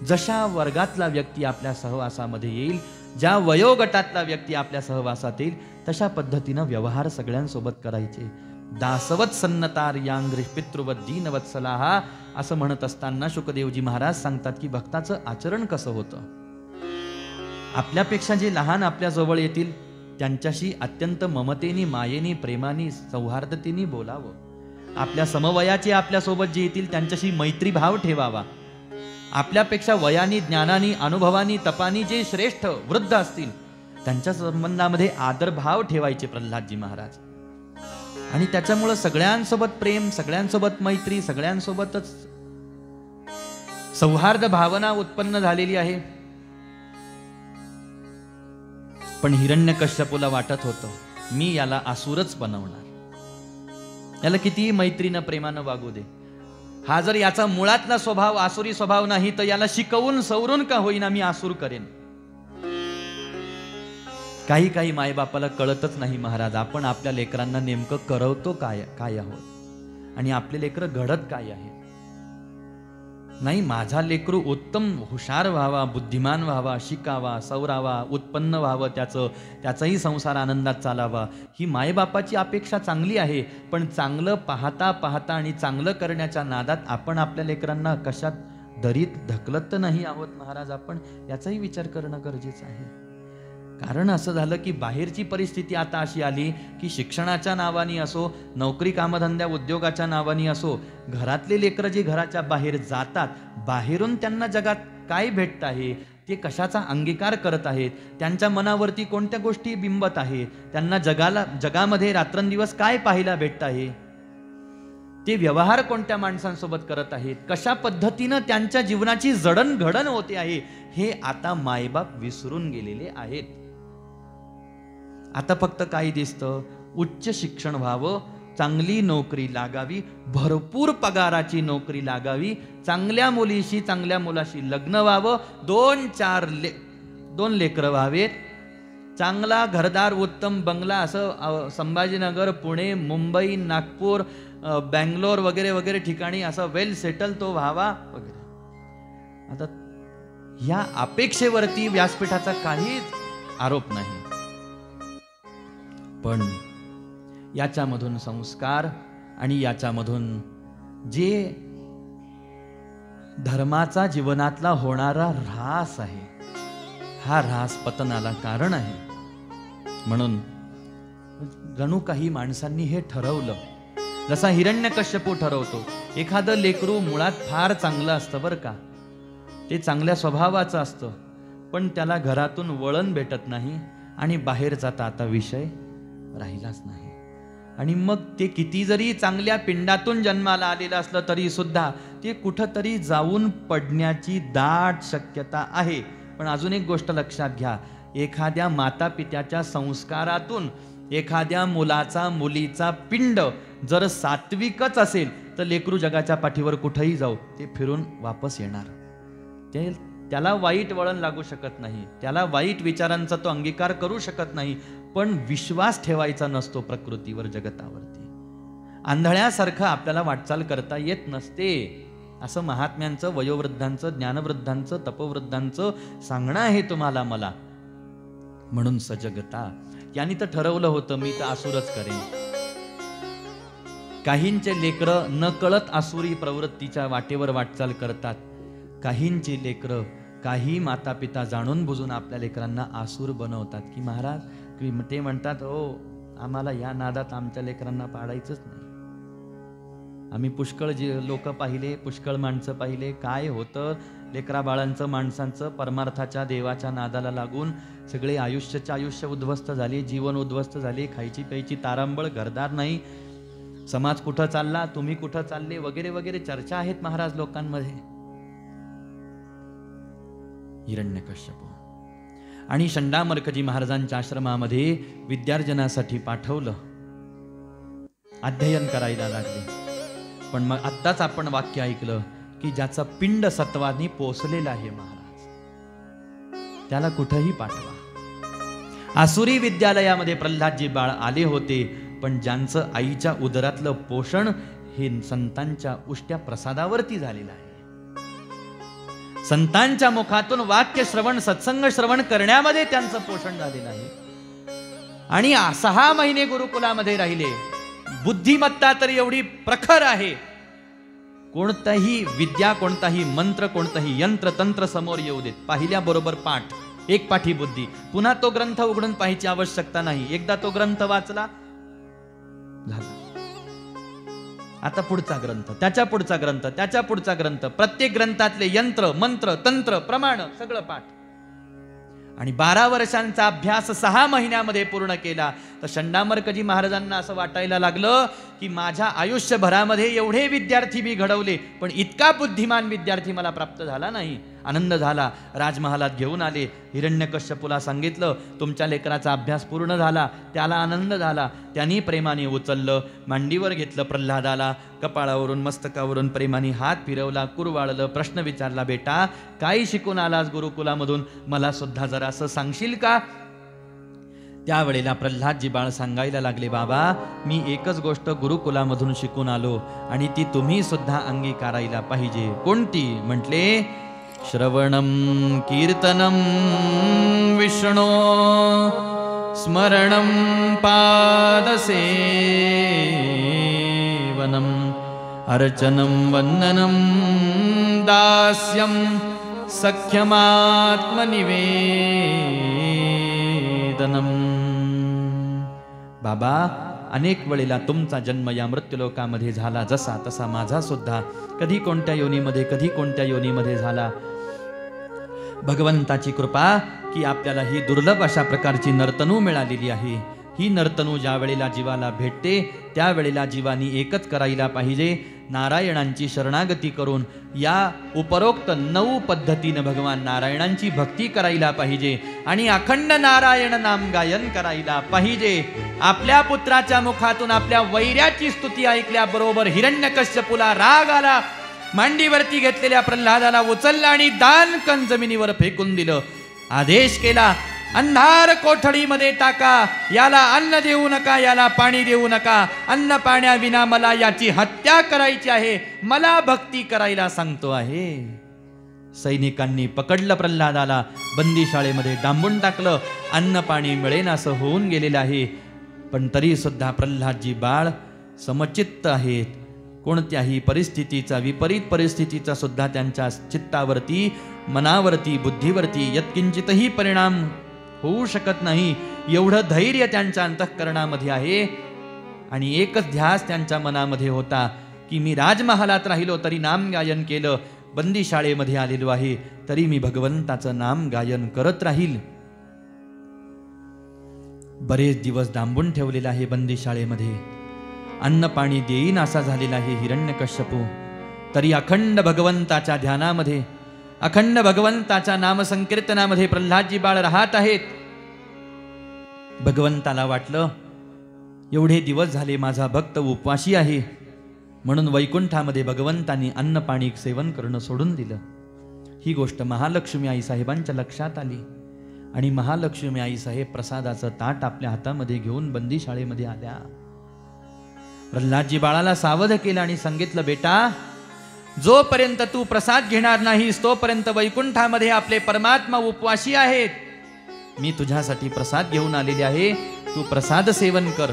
जशा वर्गातला व्यक्ती आपल्या सहवासामध्ये येईल, ज्या वयोगटातला व्यक्ती आपल्या सहवासात येईल, तशा पद्धतीनं व्यवहार सगळ्यांसोबत करायचे. दासवत सन्नतार यांग्री पितृवत दीनवत्सलाहा असं म्हणत असताना शुकदेवजी महाराज सांगतात की भक्ताचं आचरण कसं होतं. आपल्यापेक्षा जे लहान आपल्या जवळ येतील त्यांच्याशी अत्यंत ममतेने, मायेने, प्रेमाने, सौहार्दतेने बोलावं. आपल्या समवयाचे आपल्यासोबत जे येतील त्यांच्याशी मैत्री भाव ठेवावा. आपल्यापेक्षा वयानी, ज्ञानानी, अनुभवानी, तपानी जे श्रेष्ठ वृद्ध असतील त्यांच्या संबंधामध्ये आदरभाव ठेवायचे प्रल्हादजी महाराज. आणि त्याच्यामुळं सगळ्यांसोबत प्रेम, सगळ्यांसोबत मैत्री, सगळ्यांसोबतच सौहार्द भावना उत्पन्न झालेली आहे. पण हिरण्यकश्यपूला वाटत होतं मी याला असुरच बनवणार, याला कितीही मैत्रीनं प्रेमानं वागू दे. हा जर याचा मुळातला स्वभाव आसुरी स्वभाव नाही तर याला शिकवून सवरून का होईना मी आसूर करेन. काही काही मायबापाला कळतच नाही महाराज, आपण आपल्या लेकरांना नेमकं करवतो काय आहोत आणि आपले लेकरं घडत काय आहे. नाही, माझा लेकरू उत्तम हुशार व्हावा, बुद्धिमान व्हावा, शिकावा, सवरावा, उत्पन्न व्हावं, त्याचाही संसार आनंदात चालावा, ही मायबापाची अपेक्षा चांगली आहे. पण चांगलं पाहता पाहता आणि चांगलं करण्याच्या नादात आपण आपल्या लेकरांना कशात दरीत ढकलत तर नाही आहोत महाराज, आपण याचाही विचार करणं गरजेचं आहे. कारण असं झालं की बाहेरची परिस्थिती आता अशी आली की शिक्षणाच्या नावाने असो, नोकरी कामधंद्या उद्योगाच्या नावाने असो, घरातले लेकरं जे घराच्या बाहेर जातात, बाहेरून त्यांना जगात काय भेटत आहे, ते कशाचा अंगीकार करत आहेत, त्यांच्या मनावरती कोणत्या गोष्टी बिंबत आहेत, त्यांना जगामध्ये रात्रंदिवस काय पाहायला भेटत आहे, ते व्यवहार कोणत्या माणसांसोबत करत आहेत, कशा पद्धतीनं त्यांच्या जीवनाची जडणघडण होते आहे, हे आता मायबाप विसरून गेलेले आहेत. आता फक्त काय दिसतं, उच्च शिक्षण व्हावं, चांगली नोकरी लागावी, भरपूर पगाराची नोकरी लागावी, चांगल्या मुलीशी चांगल्या मुलाशी लग्न व्हावं, दोन लेकरं व्हावेत, चांगला घरदार उत्तम बंगला, असं संभाजीनगर, पुणे, मुंबई, नागपूर, बँगलोर वगैरे वगैरे ठिकाणी असं वेल सेटल तो व्हावा वगैरे. आता ह्या अपेक्षेवरती व्यासपीठाचा काहीच आरोप नाही, पण याच्यामधून संस्कार आणि याच्यामधून जे धर्माचा जीवनातला होणारा ऱ्हास आहे, हा ऱ्हास पतनाला कारण आहे. म्हणून जणू काही माणसांनी हे ठरवलं, जसा हिरण्यकश्यपू ठरवतो, एखादं लेकरू मुळात फार चांगलं असतं बरं का, ते चांगल्या स्वभावाचं असतं, पण त्याला घरातून वळण भेटत नाही आणि बाहेर जाता आता विषय राहिलाच नाही. आणि मग ते किती जरी चांगल्या पिंडातून जन्माला आलेलं असलं तरी सुद्धा ते कुठंतरी जाऊन पडण्याची दाट शक्यता आहे. पण अजून एक गोष्ट लक्षात घ्या, एखाद्या माता पित्याच्या संस्कारातून एखाद्या मुलाचा मुलीचा पिंड जर सात्विकच असेल तर लेकरू जगाच्या पाठीवर कुठेही जाऊ ते फिरून वापस येणार. त्याला वाईट वळण लागू शकत नाही, त्याला वाईट विचारांचा तो अंगीकार करू शकत नाही, पण विश्वास ठेवायचा नसतो प्रकृतीवर, जगतावरती. आंधळ्यासारखं आपल्याला वाटचाल करता येत नसते, असं महात्म्यांचं, वयोवृद्धांचं, ज्ञानवृद्धांचं, तपवृद्धांचं सांगणं आहे तुम्हाला मला. म्हणून सजगता यांनी तर ठरवलं होतं मी तर आसुरच करेन. काहींचे लेकरं न कळत आसुरी प्रवृत्तीच्या वाटेवर वाटचाल करतात, काहींची लेकरं, काही माता पिता जाणून बुजून आपल्या लेकरांना आसूर बनवतात. की महाराज ते म्हणतात, हो आम्हाला या नादात आमच्या लेकरांना पाडायचंच नाही. आम्ही पुष्कळ लोक पाहिले, पुष्कळ माणसं पाहिले, काय होतं लेकरा बाळांचं, माणसांचं परमार्थाच्या देवाच्या नादाला लागून सगळे आयुष्य उद्ध्वस्त झाले, जीवन उद्ध्वस्त झाले, खायची प्यायची तारांबळ, घरदार नाही, समाज कुठं चालला, तुम्ही कुठं चालले वगैरे वगैरे चर्चा आहेत महाराज लोकांमध्ये. हिरण्यकश्यप आणि षंडामर्कजी महाराजांच्या आश्रमामध्ये विद्यार्जनासाठी पाठवलं, अध्ययन करायला लागले. पण मग आत्ताच आपण वाक्य ऐकलं की ज्याचा पिंड सत्वानी पोचलेला आहे महाराज, त्याला कुठेही पाठवा. आसुरी विद्यालयामध्ये प्रल्हादजी बाळ आले होते, पण ज्यांचं आईच्या उदरातलं पोषण हे संतांच्या उष्ट्या प्रसादावरती झालेलं आहे. संतांच्या मुखातून वाक्य श्रवण, सत्संग श्रवण करण्यामध्ये त्यांचं पोषण झालेलं आहे. आणि 6 महिने गुरुकुलामध्ये राहिले. बुद्धिमत्ता तर एवढी प्रखर आहे, कोणताही विद्या, कोणताही मंत्र, कोणताही यंत्र तंत्र समोर येऊ देत, पाहिल्याबरोबर पाठ, एक पाठी बुद्धी. पुन्हा तो ग्रंथ उघडून पाहायची आवश्यकता नाही, एकदा तो ग्रंथ वाचला झाला. आता पुढचा ग्रंथ, त्याच्या पुढचा ग्रंथ, त्याच्या पुढचा ग्रंथ, प्रत्येक ग्रंथातले यंत्र मंत्र तंत्र प्रमाण सगळं पाठ. आणि 12 वर्षांचा अभ्यास 6 महिन्यामध्ये पूर्ण केला. तर शंडामर्कजी महाराजांना असं वाटायला लागलं की माझ्या आयुष्यभरामध्ये एवढे विद्यार्थी मी घडवले, पण इतका बुद्धिमान विद्यार्थी मला प्राप्त झाला नाही. आनंद झाला. राजमहालात घेऊन आले. हिरण्यकश्यपूला सांगितलं तुमच्या लेकराचा अभ्यास पूर्ण झाला. त्याला आनंद झाला. त्यांनी प्रेमाने उचललं, मांडीवर घेतलं प्रल्हादाला, कपाळावरून मस्तकावरून प्रेमाने हात फिरवला, कुरवाळलं, प्रश्न विचारला, बेटा काय शिकून आलास गुरुकुलामधून, मला सुद्धा जरा असं सांगशील का? त्यावेळेला प्रल्हादजी बाळ सांगायला लागले, बाबा मी एकच गोष्ट गुरुकुलामधून शिकून आलो आणि ती तुम्ही सुद्धा अंगीकारायला पाहिजे. कोणती? म्हटले श्रवणं कीर्तनं विष्णो स्मरणं पादसेवनं अर्चनं वन्दनं दास्यं सख्यमात्मनिवेदनम्. बाबा अनेक वेळेला तुमचा जन्म या मृत्यूलोकामध्ये झाला, जसा तसा माझा सुद्धा कधी कोणत्या योनीमध्ये कधी कोणत्या योनीमध्ये झाला. भगवंताची कृपा की आपल्याला ही दुर्लभ अशा प्रकारची नर्तनू मिळालेली आहे. ही नर्तनू ज्या वेळेला जीवाला भेटते त्यावेळेला जीवानी एकच करायला पाहिजे, नारायणांची शरणागती करून या उपरोक्त 9 पद्धतीनं भगवान नारायणांची भक्ती करायला पाहिजे आणि अखंड नारायण नाम गायन करायला पाहिजे. आपल्या पुत्राच्या मुखातून आपल्या वैऱ्याची स्तुती ऐकल्याबरोबर हिरण्यकश्यपूला राग आला. मांडीवरती घेतलेल्या प्रल्हादाला उचलला आणि दानकन जमिनीवर फेकून दिलं. आदेश केला, अंधार कोठडीमध्ये टाका, याला अन्न देऊ नका, याला पाणी देऊ नका. अन्न पाण्याविना मला याची हत्या करायची आहे, मला भक्ती करायला सांगतो आहे. सैनिकांनी पकडलं प्रल्हादाला, बंदीशाळेमध्ये डांबून टाकलं. अन्न पाणी मिळेन असं होऊन गेलेलं आहे, पण तरी सुद्धा प्रल्हादजी बाळ समचित्त आहेत. कोणत्याही परिस्थितीचा, विपरीत परिस्थितीचा सुद्धा त्यांच्या चित्तावरती, मनावरती, बुद्धीवरती यत्किंचितही परिणाम होऊ शकत नाही, एवढं धैर्य त्यांच्या अंतःकरणामध्ये आहे. आणि एकच ध्यास त्यांच्या मनामध्ये होता की मी राजमहालात राहिलो तरी नाम गायन केलं, बंदीशाळेमध्ये आलेलो आहे तरी मी भगवंताचं नाम गायन करत राहील. बरेच दिवस डांबून ठेवलेलं आहे बंदीशाळेमध्ये, अन्न पाणी देईन असा झालेला आहे हिरण्यकश्यपू, तरी अखंड भगवंताच्या ध्यानामध्ये, अखंड भगवंताच्या नामसंकीर्तनामध्ये प्रल्हादजी बाळ राहत आहेत. भगवंताला वाटलं एवढे दिवस झाले माझा भक्त उपवाशी आहे, म्हणून वैकुंठामध्ये भगवंतांनी अन्न पाणी सेवन करणं सोडून दिलं. ही गोष्ट महालक्ष्मी आई साहेबांच्या लक्षात आली आणि महालक्ष्मी आई साहेब प्रसादाचं ताट आपल्या हातामध्ये घेऊन बंदीशाळेमध्ये आल्या. प्रल्हादजी बाळाला सावध केलं आणि सांगितलं, बेटा जोपर्यंत तू प्रसाद घेणार नाहीस तोपर्यंत वैकुंठामध्ये आपले परमात्मा उपवाशी आहेत. मी तुझ्यासाठी प्रसाद घेऊन आलेले आहे, तू प्रसाद सेवन कर.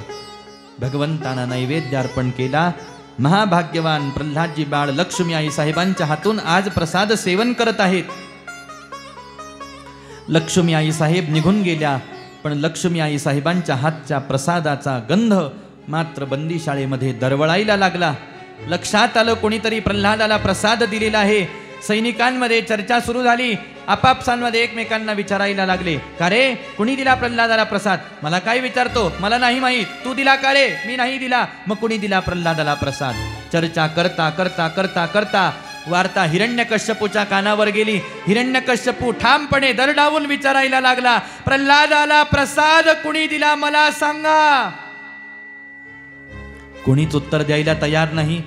भगवंतांना नैवेद्य अर्पण केला. महाभाग्यवान प्रल्हादजी बाळ लक्ष्मी आई साहेबांच्या हातून आज प्रसाद सेवन करत आहेत. लक्ष्मी आई साहेब निघून गेल्या, पण लक्ष्मी आई साहेबांच्या हातच्या प्रसादाचा गंध मात्र बंदीशाळेमध्ये दरवळायला लागला. लक्षात आलं कोणीतरी प्रल्हादाला प्रसाद दिलेला आहे. सैनिकांमध्ये चर्चा सुरू झाली. आपापसांमध्ये एकमेकांना विचारायला लागले, का रे कुणी दिला प्रल्हादाला प्रसाद? मला काय विचारतो, मला नाही माहीत. तू दिला का रे? मी नाही दिला. मग कुणी दिला प्रल्हादाला प्रसाद? चर्चा करता करता करता करता वार्ता हिरण्यकश्यपूच्या कानावर गेली. हिरण्यकश्यपू ठामपणे दरडावून विचारायला लागला, प्रल्हादाला प्रसाद कुणी दिला मला सांगा. कोणीच उत्तर द्यायला तयार नाही.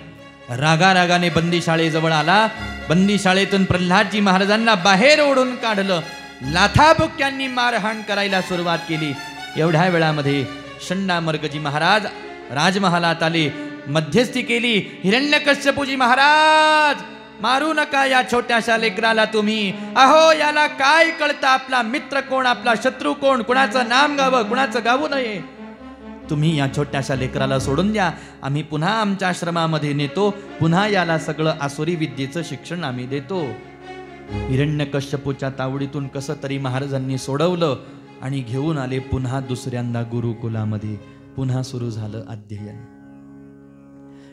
रागारागाने बंदीशाळेजवळ आला. बंदीशाळेतून प्रल्हादजी महाराजांना बाहेर ओढून काढलं. लाथाबुक्क्यांनी मारहाण करायला सुरुवात केली. एवढ्या वेळामध्ये शंडामर्कजी महाराज राजमहालात आले. मध्यस्थी केली. हिरण्यकश्यपूजी महाराज, मारू नका या छोट्याशा लेकराला तुम्ही. अहो याला काय कळतं आपला मित्र कोण, आपला शत्रू कोण, कुणाचं नाम गावं, कुणाचं गावू नये. तुम्ही या छोट्याशा लेकराला सोडून द्या. आम्ही पुन्हा आमच्या आश्रमामध्ये नेतो. पुन्हा याला सगळं आसुरी विद्येचं शिक्षण आम्ही देतो. हिरण्यकश्यपूच्या तावडीतून कसं तरी महाराजांनी सोडवलं आणि घेऊन आले पुन्हा दुसऱ्यांदा गुरुकुलामध्ये. पुन्हा सुरू झालं अध्ययन.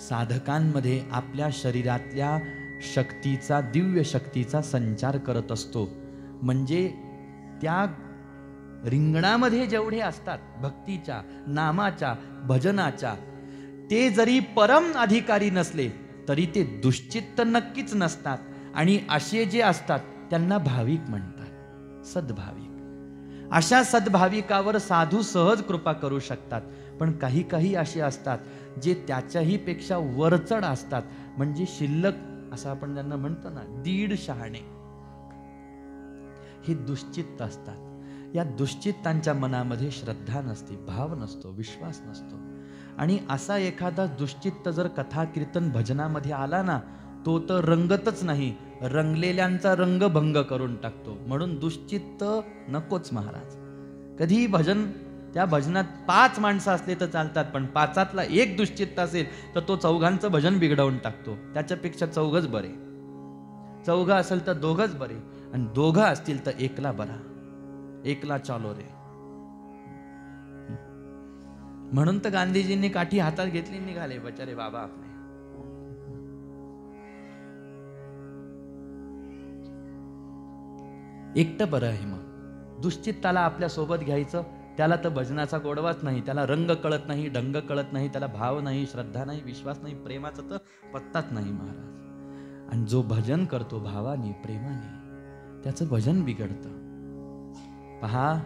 साधकांमध्ये आपल्या शरीरातल्या शक्तीचा, दिव्य शक्तीचा संचार करत असतो. म्हणजे त्या रिंगणामध्ये जेवढे असतात भक्तीच्या, नामाच्या, भजनाच्या, ते जरी परम अधिकारी नसले तरी ते दुश्चित्त नक्कीच नसतात. आणि असे जे असतात त्यांना भाविक म्हणतात, सद्भाविक. अशा सद्भाविकावर साधू सहज कृपा करू शकतात. पण काही काही असे असतात जे त्याच्याही पेक्षा वरचढ असतात. म्हणजे शिल्लक असं आपण त्यांना म्हणतो ना, दीड शहाणे, हे दुश्चित्त असतात. या दुश्चित्तांच्या मनामध्ये श्रद्धा नसते, भाव नसतो, विश्वास नसतो. आणि असा एखादा दुश्चित्त जर कथा कीर्तन भजनामध्ये आला ना, तो तर रंगतच नाही, रंगलेल्यांचा रंगभंग करून टाकतो. म्हणून दुश्चित्त नकोच महाराज. कधीही भजन, त्या भजनात 5 माणसं असले तर चालतात, पण 5तला एक दुश्चित्त असेल तर तो 4घांचं भजन बिघडवून टाकतो. त्याच्यापेक्षा 4घच बरे. 4 असेल तर 2घच बरे, आणि 2 असतील तर 1ला बरा. 1ला चालो रे. म्हणून तर गांधीजींनी काठी हातात घेतली, निघाले बचारे बाबा आपले. एकटं बरं आहे. मग दुश्चित्ताला आपल्या सोबत घ्यायचं. त्याला तर भजनाचा गोडवाच नाही, त्याला रंग कळत नाही, ढंग कळत नाही, त्याला भाव नाही, श्रद्धा नाही, विश्वास नाही, प्रेमाचा तर पत्ताच नाही महाराज. आणि जो भजन करतो भावाने, प्रेमाने, त्याचं भजन बिघडतं. पहा,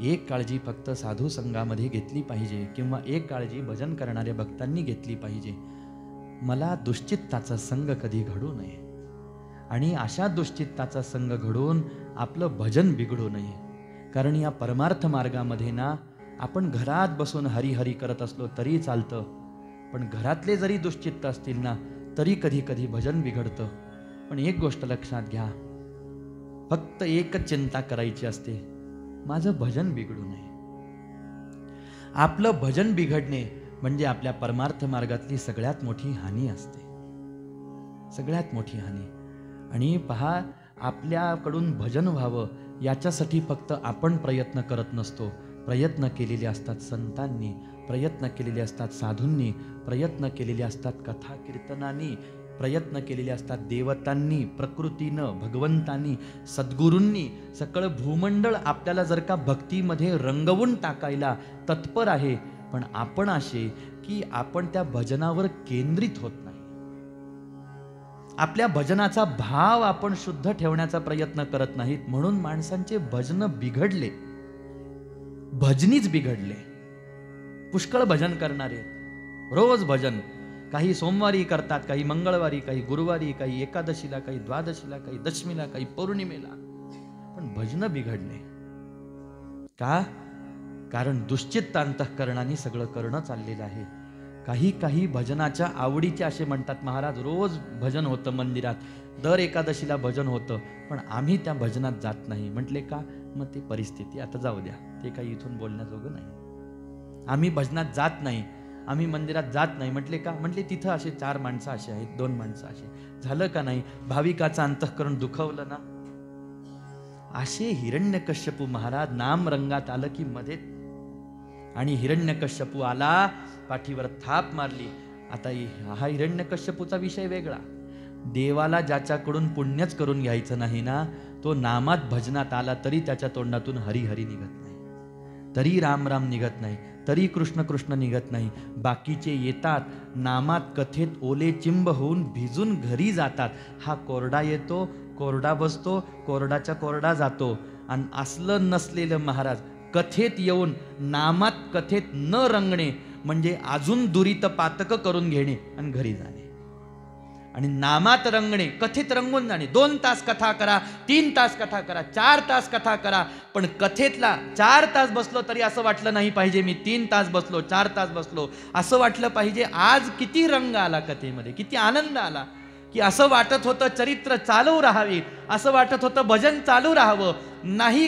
एक काळजी फक्त साधू संघामध्ये घेतली पाहिजे, किंवा एक काळजी भजन करणाऱ्या भक्तांनी घेतली पाहिजे. मला दुश्चित्ताचा संग कधी घडू नये, आणि अशा दुश्चित्ताचा संग घडून आपलं भजन बिघडू नये. कारण या परमार्थ मार्गामध्ये ना, आपण घरात बसून हरिहरी करत असलो तरी चालतं, पण घरातले जरी दुश्चित्त असतील ना, तरी कधी कधी भजन बिघडतं. पण एक गोष्ट लक्षात घ्या, फक्त एकच चिंता करायची असते, माझं भजन बिघडू नये. आपलं भजन बिघडणे म्हणजे आपल्या परमार्थ मार्गातली सगळ्यात मोठी हानी असते, सगळ्यात मोठी हानी. आणि पहा, आपल्याकडून भजन व्हावं याच्यासाठी फक्त आपण प्रयत्न करत नसतो. प्रयत्न केलेले असतात संतांनी, प्रयत्न केलेले असतात साधूंनी, प्रयत्न केलेले असतात कथा कीर्तनांनी, प्रयत्न केलेले असतात देवतांनी, प्रकृतीनं, भगवंतांनी, सद्गुरूंनी. सकळ भूमंडळ आपल्याला जर का भक्तीमध्ये रंगवून टाकायला तत्पर आहे, पण आपण असे की आपण त्या भजनावर केंद्रित होत नाही. आपल्या भजनाचा भाव आपण शुद्ध ठेवण्याचा प्रयत्न करत नाहीत. म्हणून माणसांचे भजन बिघडले, भजनीच बिघडले. पुष्कळ भजन करणारे, रोज भजन, काही सोमवारी करतात, काही मंगळवारी, काही गुरुवारी, काही एकादशीला, काही द्वादशीला, काही दशमीला, काही पौर्णिमेला, पण भजन बिघडले. का? कारण दुश्चित्त अंतःकरणाने सगळं करणं चाललेलं आहे. काही काही भजनाच्या आवडीचे असे म्हणतात, महाराज रोज भजन होतं मंदिरात, दर एकादशीला भजन होतं, पण आम्ही त्या भजनात जात नाही. म्हटले का? मग ते परिस्थिती, आता जाऊ द्या, ते काही इथून बोलण्याजोगं नाही. आम्ही भजनात जात नाही, आम्ही मंदिरात जात नाही. म्हटले का? म्हटले तिथं असे 4 माणसं असे आहेत, 2 माणसं असे. झालं का नाही? भाविकाचं अंतःकरण दुखवलं ना. असे हिरण्यकश्यपू महाराज नाम रंगात आलं की मध्ये, आणि हिरण्यकश्यपू आला, पाठीवर थाप मारली. आता हा हिरण्यकश्यपूचा विषय वेगळा. देवाला ज्याच्याकडून पुण्यच करून घ्यायचं नाही ना, तो नामात भजनात आला तरी त्याच्या तोंडातून हरिहरी निघत नाही, तरी राम राम निघत नाही, तरी कृष्ण कृष्ण निघत नाही. बाकीचे येतात, नामात कथेत ओले चिंब होऊन भिजून घरी जातात. हा कोरडा येतो, कोरडा बसतो, कोरडाच्या कोरडा जातो. आणि असलं नसलेलं महाराज कथेत येऊन नामात कथेत न रंगणे म्हणजे अजून दुरीत पातक करून घेणे आणि घरी जाणे. आणि नामात रंगणे, कथेत रंगून जाणे. 2 तास कथा करा, 3 तास कथा करा, 4 तास कथा करा, पण कथेतला 4 तास बसलो तरी असं वाटलं नाही पाहिजे मी 3 तास बसलो, 4 तास बसलो. असं वाटलं पाहिजे आज किती रंग आला कथेमध्ये, किती आनंद आला, की असं वाटत होतं चरित्र चालू राहावी, असं वाटत होतं भजन चालू राहावं. नाही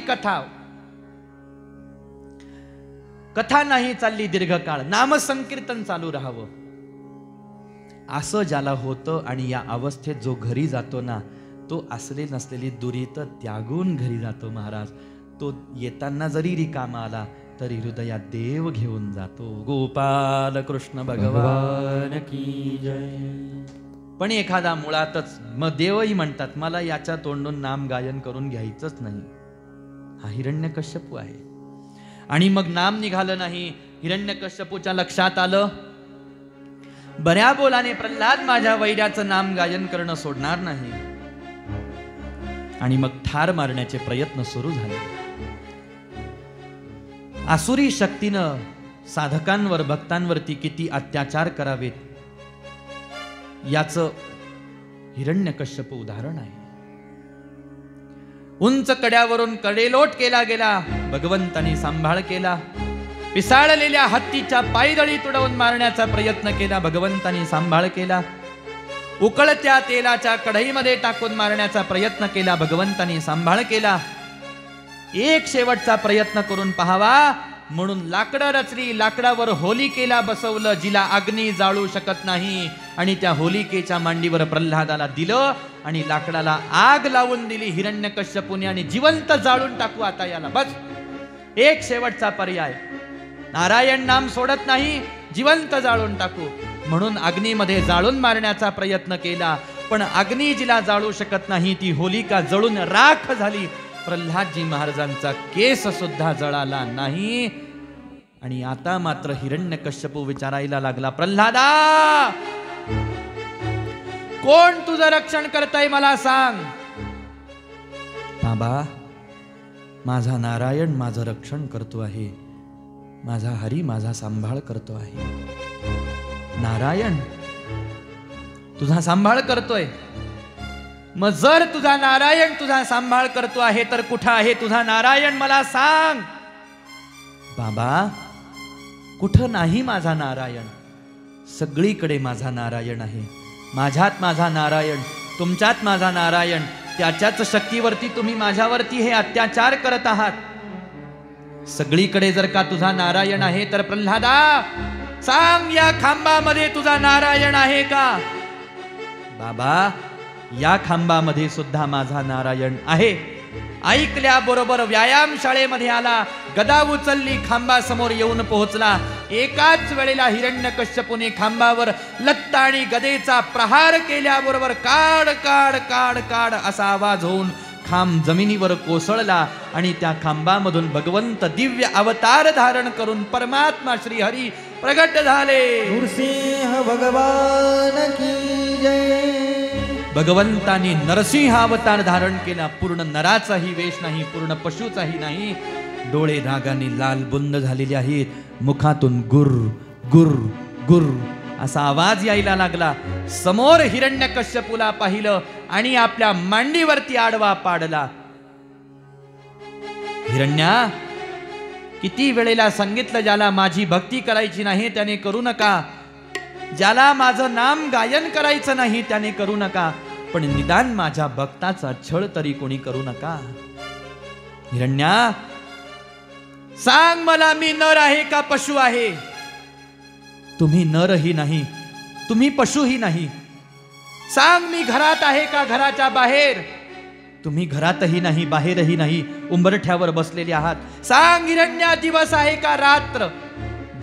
कथा नाही चालली दीर्घकाळ, नामसंकीर्तन चालू राहावं, असं ज्याला होतं. आणि या अवस्थेत जो घरी जातो ना, तो असले नसलेली दुरीत त्यागून घरी जातो महाराज. तो येताना जरी रिकामा आला तरी हृदयात देव घेऊन जातो. गोपाल कृष्ण भगवान की जय. पण एखादा मुळातच, मग देवही म्हणतात मला याच्या तोंडून नाम गायन करून घ्यायचंच नाही, हा हिरण्यकश्यपू आहे. आणि मग नाम निघालं नाही. हिरण्यकश्यपूच्या लक्षात आलं, बऱ्या बोलाने प्रल्हाद माझ्या वैर्याचं नाम गायन करणं सोडणार नाही. आणि मग ठार मारण्याचे प्रयत्न सुरू झाले. आसुरी शक्तीनं साधकांवर, भक्तांवरती किती अत्याचार करावेत याचं हिरण्यकश्यप उदाहरण आहे. उंच कड्यावरून कडेलोट केला गेला, भगवंतानी सांभाळ केला. पिसाळलेल्या हत्तीच्या पायदळी तुडवून मारण्याचा प्रयत्न केला, भगवंतानी सांभाळ केला. उकळत्या तेलाच्या कढईमध्ये टाकून मारण्याचा प्रयत्न केला, भगवंतानी सांभाळ केला. एक शेवटचा प्रयत्न करून पहावा म्हणून लाकडं रचली, लाकडावर होलिकेला बसवलं, जिला अग्नी जाळू शकत नाही. आणि त्या होलिकेच्या मांडीवर प्रल्हादाला दिलं आणि लाकडाला आग लावून दिली हिरण्यकश्यपूने. आणि जिवंत जाळून टाकू आता याला, बस एक शेवटचा पर्याय. नारायण नाम सोडत नाही, जिवंत जाळून टाकू म्हणून अग्नीमध्ये जाळून मारण्याचा प्रयत्न केला. पण अग्नी जिला जाळू शकत नाही ती होलिका जळून राख झाली. प्रल्हादजी महाराजांचा केस सुद्धा जळाला नाही. आणि आता मात्र हिरण्यकश्यपू विचारायला लागला, प्रल्हादा कोण तुझं रक्षण करतय मला सांग. बाबा माझा नारायण माझं रक्षण करतो आहे, माझा हरी माझा सांभाळ करतो आहे. नारायण तुझा सांभाळ करतोय, मग जर तुझा नारायण तुझा सांभाळ करतो आहे तर कुठं आहे तुझा नारायण मला सांग. बाबा कुठं नाही माझा नारायण, सगळीकडे माझा नारायण आहे. माझ्यात माझा नारायण, तुमच्यात माझा नारायण. त्याच्याच शक्तीवरती तुम्ही माझ्यावरती हे अत्याचार करत आहात. सगळीकडे जर का तुझा नारायण आहे तर प्रल्हादा सांग, या खांबामध्ये तुझा नारायण आहे का. बाबा या खांबामध्ये सुद्धा माझा नारायण आहे. ऐकल्याबरोबर व्यायाम शाळेमध्ये आला, गदा उचलली, खांबासमोर येऊन पोहोचला. एकाच वेळेला हिरण्यकश्यपूने खांबावर लत्ता आणि गदेचा प्रहार केल्याबरोबर काड काड काड काड असा आवाज होऊन खांब जमिनीवर कोसळला. आणि त्या खांबामधून भगवंत दिव्य अवतार धारण करून परमात्मा श्री हरी प्रगट झाले. नृसिंह भगवान की जय. भगवंतानी नरसिंह अवतार धारण केला. पूर्ण नराचाही वेश नाही, पूर्ण पशुचाही नाही. डोळे रागाने लाल बुंद झालेले आहेत. मुखातून गुर गुर गुर असा आवाज यायला लागला. समोर हिरण्यकश्यपूला पाहिलं आणि आपल्या मांडीवरती आडवा पाडला. हिरण्या किती वेळेला सांगितलं, ज्याला माझी भक्ती करायची नाही त्याने करू नका, ज्याला माझं नाम गायन करायचं नाही त्याने करू नका, पण निदान माझ्या भक्ताचा छळ तरी कोणी करू नका. हिरण्या सांग मला, मी नर आहे का पशु आहे. तुम्ही नरही नाही, तुम्ही पशुही नाही. सांग मी घरात आहे का घराच्या बाहेर. तुम्ही घरातही नाही बाहेरही नाही, उंबरठ्यावर बसलेले आहात. सांग हिरण्या दिवस आहे का रात्र.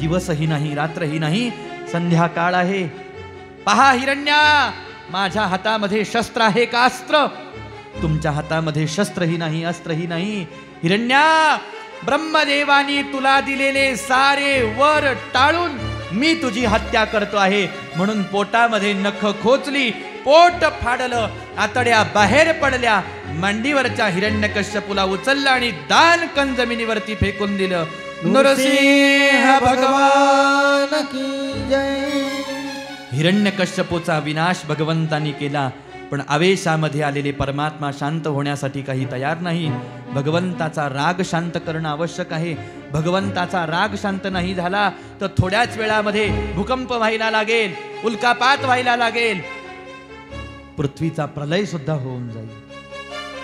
दिवसही नाही रात्रही नाही, संध्याकाळ आहे. पहा हिरण्या, माझ्या हातामध्ये शस्त्र आहे का अस्त्र. तुमच्या हातामध्ये शस्त्रही नाही अस्त्रही नाही. हिरण्या ब्रह्मदेवानी तुला दिलेले सारे वर टाळून मी तुझी हत्या करतो आहे. म्हणून पोटामध्ये नख खोचली, पोट फाडलं, आतड्या बाहेर पडल्या. मांडीवरच्या हिरण्यकश्यपूला उचललं आणि दानकन जमिनीवरती फेकून दिलं. नरसिंह भगवान की जय. हिरण्यकश्यपूचा विनाश भगवंतानी केला. पण आवेशामध्ये आलेले परमात्मा शांत होण्यासाठी काही तयार नाही. भगवंताचा राग शांत करणं आवश्यक आहे. भगवंताचा राग शांत नाही झाला तर थोड्याच वेळामध्ये भूकंप व्हायला लागेल, उल्कापात व्हायला लागेल, पृथ्वीचा प्रलय सुद्धा होऊन जाईल.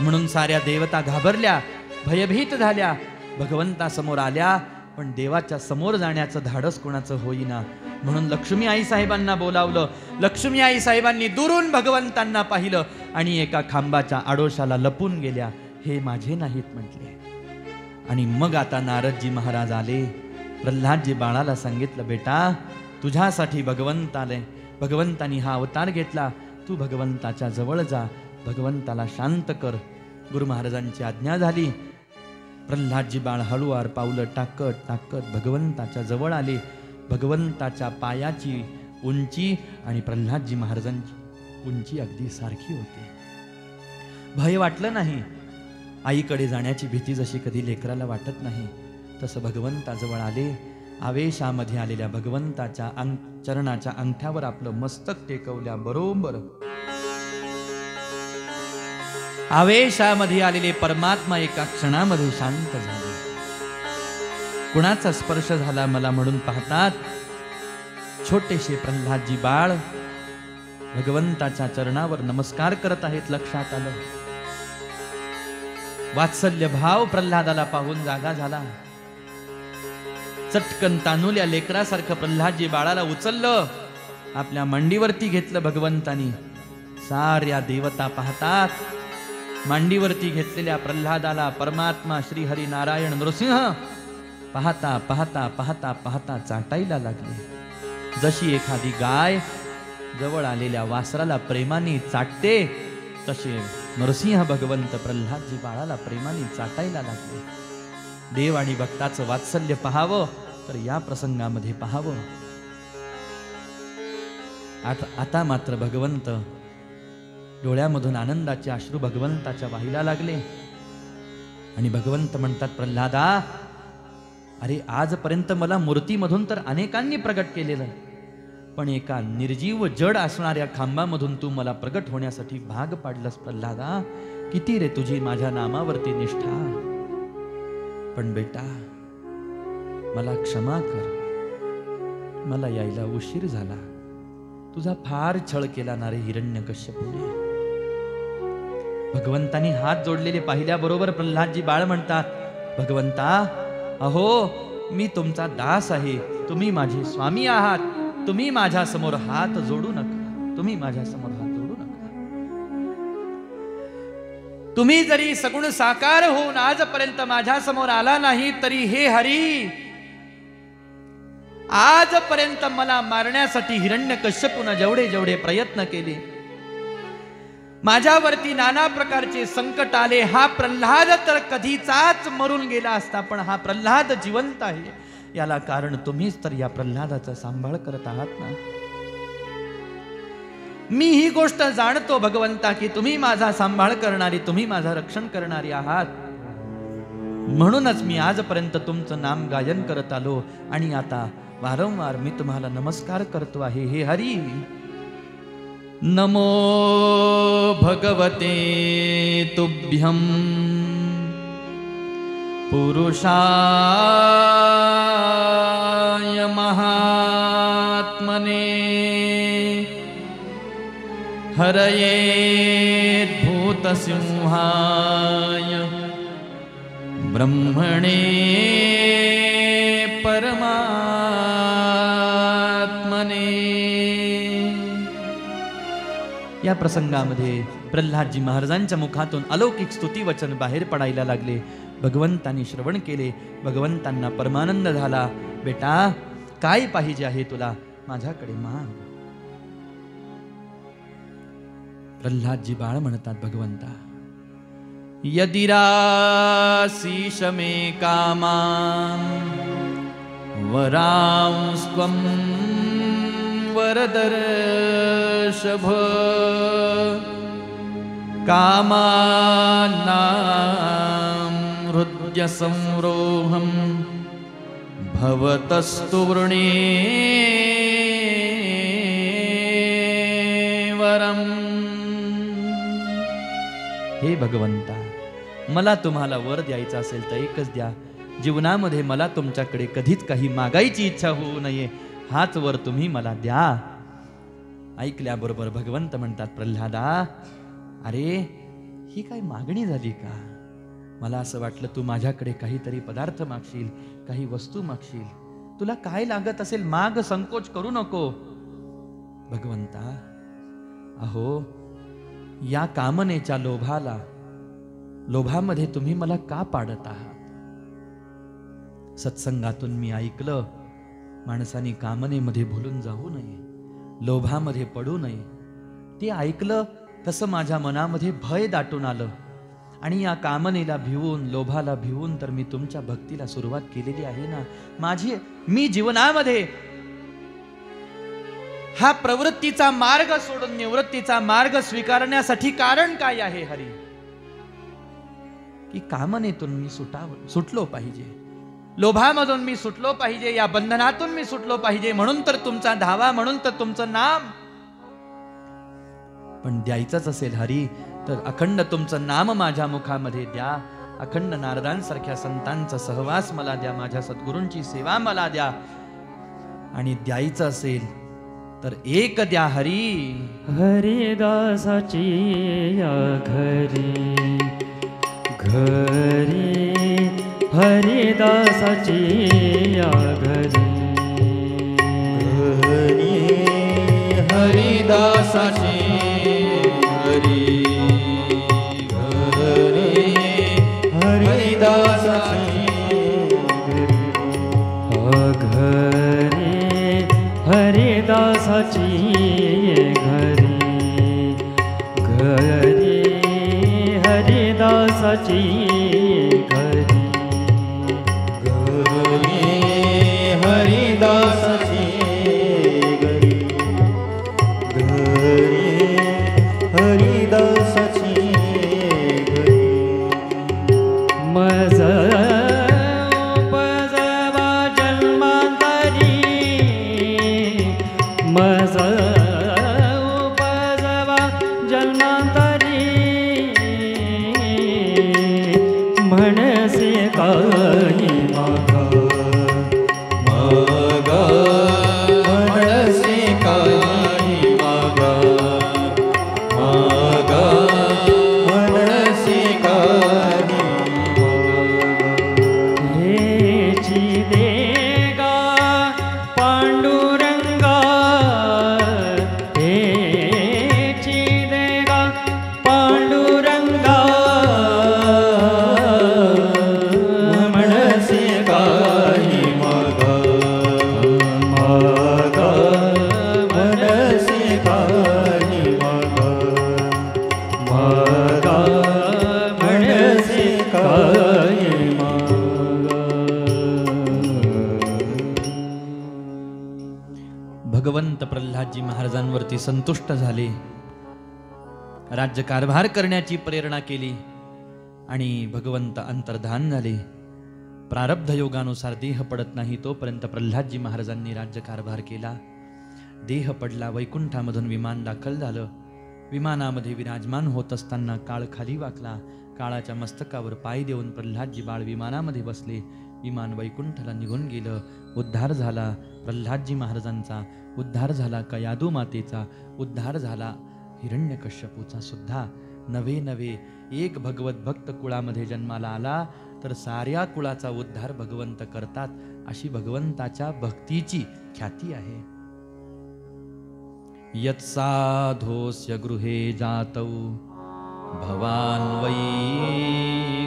म्हणून साऱ्या देवता घाबरल्या, भयभीत झाल्या, भगवंतासमोर आल्या. पण देवाच्या समोर जाण्याचं धाडस कोणाचं होईना. म्हणून लक्ष्मी आई साहेबांना बोलावलं. लक्ष्मी आई साहेबांनी दुरून भगवंतांना पाहिलं आणि एका खांबाच्या आडोशाला लपून गेल्या. हे माझे नाहीत म्हटले. आणि मग आता नारदजी महाराज आले. प्रल्हादजी बाळाला सांगितलं, बेटा तुझ्यासाठी भगवंत आले, भगवंतानी हा अवतार घेतला, तू भगवंताच्या जवळ जा, भगवंताला शांत कर. गुरु महाराजांची आज्ञा झाली. प्रल्हादजी बाळ हळूवार पावलं टाकत टाकत भगवंताच्या जवळ आले. भगवंताच्या पायाची उंची आणि प्रल्हादजी महाराजांची उंची अगदी सारखी होती. भय वाटलं नाही. आईकडे जाण्याची भीती जशी कधी लेकराला वाटत नाही, तसं भगवंताजवळ आले. आवेशामध्ये आलेल्या भगवंताच्या चरणाच्या अंगठ्यावर आपलं मस्तक टेकवल्याबरोबर आवेशामध्ये आलेले परमात्मा एका क्षणामध्ये शांत झाले. कुणाचा स्पर्श झाला मला म्हणून पाहतात. छोटेसे प्रल्हादजी बाळ भगवंताच्या चरणावर नमस्कार करत आहेत. लक्षात आलं. वात्सल्य भाव प्रल्हादाला पाहून जागा झाला. चटकन तानुल्या लेकरासारखं प्रल्हादजी बाळाला उचललं, आपल्या मांडीवरती घेतलं भगवंतानी. साऱ्या देवता पाहतात. मांडीवरती घेतलेल्या प्रल्हादाला परमात्मा श्री हरी नारायण नृसिंह पाहता पाहता पाहता पाहता चाटायला लागले. जशी एखादी गाय जवळ आलेल्या वासराला प्रेमाने चाटते, तसे नरसिंह भगवंत प्रल्हादजी बाळाला प्रेमाने चाटायला लागले. देव आणि भक्ताचं वात्सल्य पाहावं तर या प्रसंगामध्ये पाहावं. आता मात्र भगवंत डोळ्यामधून आनंदाचे अश्रू भगवंताच्या वाहिला लागले. आणि भगवंत म्हणतात, प्रल्हादा, अरे आजपर्यंत मला मूर्तीमधून तर अनेकांनी प्रगट केलेलं, पण एका निर्जीव जड असणाऱ्या खांबामधून तू मला प्रगट होण्यासाठी भाग पाडलंस. प्रल्हादा, किती रे तुझी माझ्या नामावरती निष्ठा. पण बेटा मला क्षमा कर, मला यायला उशीर झाला. तुझा फार छळ केला ना रे हिरण्यकश्यपूने. भगवंतानी हात जोडलेले पाहिल्याबरोबर प्रल्हादजी बाळ म्हणतात, भगवंता, अहो मी तुमचा दास आहे, तुम्ही माझे स्वामी आहात, तुम्ही माझ्या समोर हात जोडू नका, तुम्ही माझ्या समोर हात जोडू नका. तुम्ही जरी सगुण साकार होऊन आजपर्यंत माझ्या समोर आला नाही, तरी हे हरी आजपर्यंत मला मारण्यासाठी हिरण्यकश्यपूने जेवढे जेवढे प्रयत्न केले, माझ्यावरती नाना प्रकारचे संकट आले, हा प्रल्हाद तर कधीचाच मरून गेला असता, पण हा प्रल्हाद जिवंत आहे, याला कारण तुम्हीच तर या प्रल्हादाचा सांभाळ करत आहात ना. मी ही गोष्ट जाणतो भगवंता की तुम्ही माझा सांभाळ करणारी, तुम्ही माझा रक्षण करणारी आहात. म्हणूनच मी आजपर्यंत तुमचं नाम गायन करत आलो आणि आता वारंवार मी तुम्हाला नमस्कार करतो आहे. हे हरी, नमो भगवते तुभ्यं पुरुषाय महात्मने हरये भूतसिंहाय ब्रह्मणे परमात्मने. या प्रसंगामध्ये प्रल्हादजी महाराजांच्या मुखातून अलौकिक स्तुती वचन बाहेर पडायला लागले. भगवंतांनी श्रवण केले. भगवंतांना परमानंद झाला. बेटा, काय पाहिजे आहे तुला, माझ्याकडे माग. प्रल्हादजी बाळ म्हणतात, भगवंता, यदिरासीष मे कामां वरांस्त्वं वरदर्शभ कामानां हृदय संरोहं भवतस्तु वृणे वरम. हे भगवंता, मला तुम्हाला वर द्यायचा असेल तर एकच द्या. जीवनामध्ये मला तुमच्याकडे कधीच काही मागायची इच्छा होऊ नये, हाच वर तुम्ही मला द्या. ऐकल्याबरोबर भगवंत म्हणतात, प्रल्हादा, अरे ही काय मागणी झाली का? मला असं वाटलं तू माझ्याकडे काहीतरी पदार्थ मागशील, काही वस्तू मागशील. तुला काय लागत असेल माग, संकोच करू नको. भगवंता, अहो या कामनेच्या लोभामध्ये तुम्ही मला का पाडत आहात? सत्संगातून मी ऐकलं, माणसाने कामनेमध्ये भुलून जाऊ नये, लोभामध्ये पडू नये. ते ऐकलं तसं माझ्या मनामध्ये भय दाटून आलं आणि या कामनेला भिवून, लोभाला भिवून तर मी तुमच्या भक्तीला सुरुवात केलेली आहे ना. मी जीवनामध्ये हा प्रवृत्तीचा मार्ग सोडून निवृत्तीचा मार्ग स्वीकारण्यासाठी कारण काय आहे हरी? की कामनेतून मी सुटलो पाहिजे, लोभामधून मी सुटलो पाहिजे, या बंधनातून मी सुटलो पाहिजे. म्हणून तर तुमचा धावा, म्हणून तर तुमचं नाम. पण द्यायचंच असेल हरी तर अखंड तुमचं नाम माझ्या मुखामध्ये द्या, अखंड नारदांसारख्या संतांचा सहवास मला द्या, माझ्या सद्गुरूंची सेवा मला द्या. आणि द्यायचं असेल तर एक द्या हरी. हरिदासाची या घरी घरी, हरिदासाची या घरी घरी, हरिदासाची घरी घरी, हरिदासाची घरी, हरिदासाची घरी घरी, हरिदासाची घरी घरी, हरिदासाची घरी घरी, हरिदासाची घरी. मज उपजवा जन्मांतरी, मज उपजवा जन्मांतरी, म्हणसे काही मागा मागा, म्हणसे काही मागा मागा, म्हणसे काही मागा. हेची देगा पांडुरंगा, हेची देगा पांडुरंगा, म्हणसे काही मागा मागा, म्हणसे काही मागा मागा, म्हणसे काही मागा. भगवंत प्रल्हादजी महाराजांवरती संतुष्ट झाले, राज्यकारभार करण्याची प्रेरणा केली आणि भगवंत अंतर्धान झाले. प्रारब्ध योगानुसार देह पडत नाही तोपर्यंत प्रल्हादजी महाराजांनी राज्यकारभार केला. देह पडला, वैकुंठामधून विमान दाखल झालं. विमानामध्ये विराजमान होत असताना काळ खाली वाकला. काळाच्या मस्तकावर पाय देऊन प्रल्हादजी बाळ विमानामध्ये बसले. विमान वैकुंठाला निघून गेलं. उद्धार झाला प्रल्हादजी महाराजांचा, उद्धार झाला कयादू मातेचा, उद्धार झाला हिरण्यकश्यपूचा सुद्धा. नवे नवे एक भगवत भक्त कुळामध्ये जन्माला आला तर साऱ्या कुळाचा उद्धार भगवंत करतात, अशी भगवंताच्या भक्तीची ख्याती आहे. यत्साधोस्य गृहे जातौ भवान वै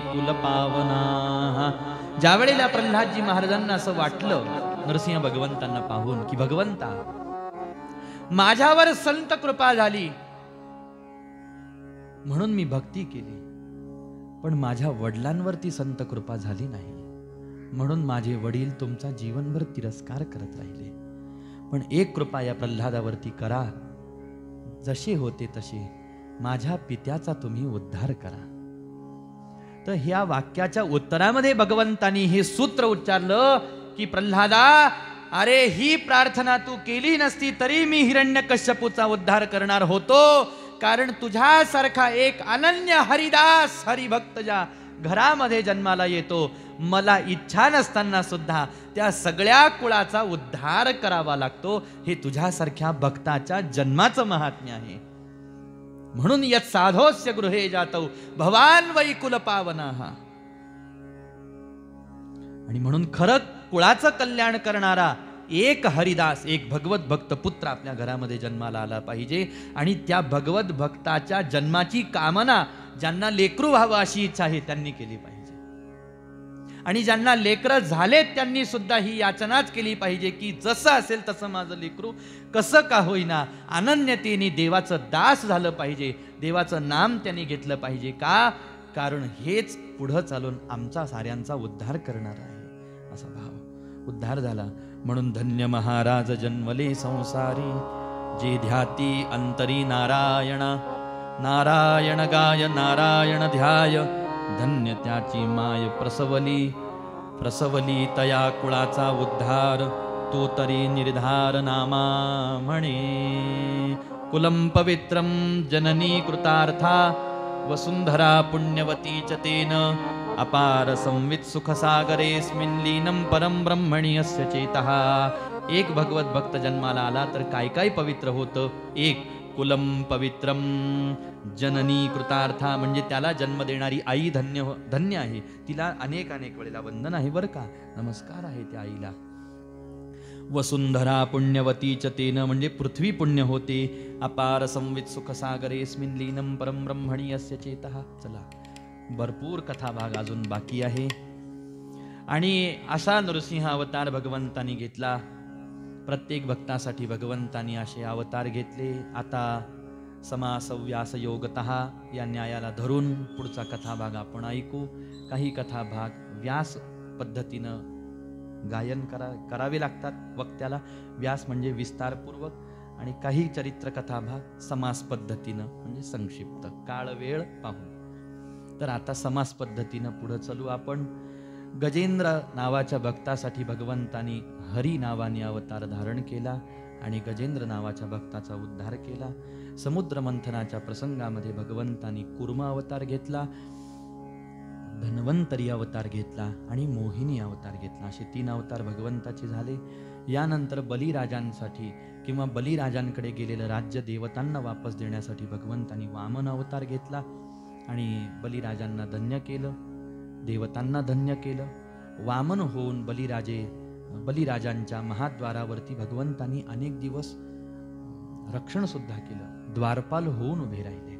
कुलपावना. ज्या वेळेला प्रल्हादजी महाराजांना असं वाटलं नरसिंह भगवंतांना पाहून की भगवंता माझ्यावर संत कृपा झाली म्हणून मी भक्ती केली, पण माझ्या वडिलांवरती संत कृपा झाली नाही म्हणून माझे वडील तुमचा जीवनभर तिरस्कार करत राहिले. पण एक कृपा या प्रल्हादावरती करा, जसे होते तसे माझ्या पित्याचा तुम्ही उद्धार करा. तर ह्या वाक्याच्या उत्तरामध्ये भगवंतानी हे सूत्र उच्चारलं की प्रल्हादा, अरे ही प्रार्थना तू केली नसती तरी मी हिरण्यकश्यपूचा उद्धार करणार होतो, कारण तुझ्यासारखा एक अनन्य हरिदास हरिभक्त ज्या घरामध्ये जन्माला येतो, मला इच्छा नसताना सुद्धा त्या सगळ्या कुळाचा उद्धार करावा लागतो. हे तुझ्यासारख्या भक्ताच्या जन्माचं महात्म्य आहे. म्हणून यत् साधोस्य गृहे जातौ भवान वै कुलपावनः. आणि म्हणून खरं कुळाचं कल्याण करणारा एक हरिदास, एक भगवत भक्त पुत्र आपल्या घरामध्ये जन्माला आला पाहिजे. आणि त्या भगवत भक्ताच्या जन्माची कामना ज्यांना लेकरू व्हावं अशी इच्छा आहे त्यांनी केली पाहिजे. आणि ज्यांना लेकरं झालेत त्यांनी सुद्धा ही याचनाच केली पाहिजे की जसं असेल तसं माझं लेकरू कसं का होईना अनन्यतेने देवाचं दास झालं पाहिजे, देवाचं नाम त्यांनी घेतलं पाहिजे. का? कारण हेच पुढं चालून आमचा साऱ्यांचा उद्धार करणार आहे. असा भाव उद्धार झाला. म्हणून धन्य महाराज जन्मले संसारी, जे ध्याती अंतरी नारायणा. नारायण गाय नारायण ध्याय, धन्य त्याची माय प्रसवली. प्रसवली तया कुळाचा उद्धार, तो तरी निर्धार नामा म्हणे. कुलम पवित्रम जननी कृतार्था, वसुंधरा पुण्यवती च तेन. अपार संवित सुखसागरेस्मिन् लीनं परम ब्रह्मणि अस्य चेतः. एक भगवत भक्त जन्माला आला तर काय काय पवित्र होतं. एक कुलम पवित्रम, जननी कृतार्था म्हणजे त्याला जन्म देणारी आई धन्य आहे. तिला अनेक वेळेला वंदन आहे बरं का, नमस्कार आहे त्या आईला. वसुंधरा पुण्यवती च तेन म्हणजे पृथ्वी पुण्य होते. अपार संवित सुखसागरेस्मिन् लीनं परम ब्रह्मणि अस्य चेतः. चला भरपूर कथाभाग अजून बाकी आहे. आणि असा नृसिंह अवतार भगवंतानी घेतला. प्रत्येक भक्तासाठी भगवंतानी असे अवतार घेतले. आता समास व्यास योगतः या न्यायाला धरून पुढचा कथाभाग आपण ऐकू. काही कथाभाग व्यास पद्धतीनं गायन करावे लागतात वक्त्याला. व्यास म्हणजे विस्तारपूर्वक, आणि काही चरित्र कथाभाग समास पद्धतीनं म्हणजे संक्षिप्त काळ वेळ पाहून. तर आता समास पद्धतीनं पुढं चलू आपण. गजेंद्र नावाच्या भक्तासाठी भगवंतानी हरी नावाने अवतार धारण केला आणि गजेंद्र नावाच्या भक्ताचा उद्धार केला. समुद्र मंथनाच्या प्रसंगामध्ये भगवंतानी कूर्म अवतार घेतला, धन्वंतरी अवतार घेतला आणि मोहिनी अवतार घेतला. असे 3 अवतार भगवंताचे झाले. यानंतर बलिराजांसाठी किंवा बलिराजांकडे गेलेलं राज्य देवतांना वापस देण्यासाठी भगवंतानी वामन अवतार घेतला आणि बलिराजांना धन्य केलं, देवतांना धन्य केलं. वामन होऊन बलिराजांच्या महाद्वारावरती भगवंतानी अनेक दिवस रक्षण सुद्धा केलं. द्वारपाल होऊन उभे राहिले,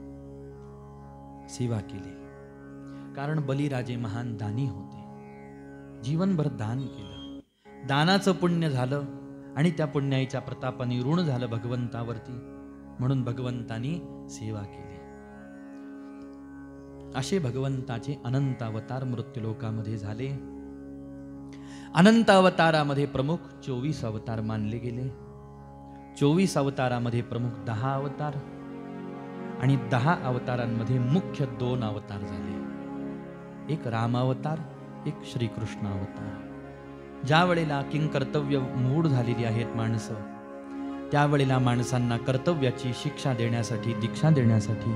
सेवा केली. कारण बलिराजे महान दानी होते, जीवनभर दान केलं. दानाचं पुण्य झालं आणि त्या पुण्याच्या प्रतापाने ऋण झालं भगवंतावरती, म्हणून भगवंतानी सेवा केली. असे भगवंताचे अनंत अवतार मृत्यूलोकामध्ये झाले. अनंत अवतारामध्ये प्रमुख 24 अवतार मानले गेले. 24 अवतारामध्ये प्रमुख 10 अवतार आणि 10 अवतारांमध्ये मुख्य 2 अवतार झाले. एक राम अवतार, एक श्रीकृष्ण अवतार. ज्या वेळेला किंकर्तव्य मूढ झालेली आहेत माणसं, त्यावेळेला माणसांना कर्तव्याची शिक्षा देण्यासाठी, दीक्षा देण्यासाठी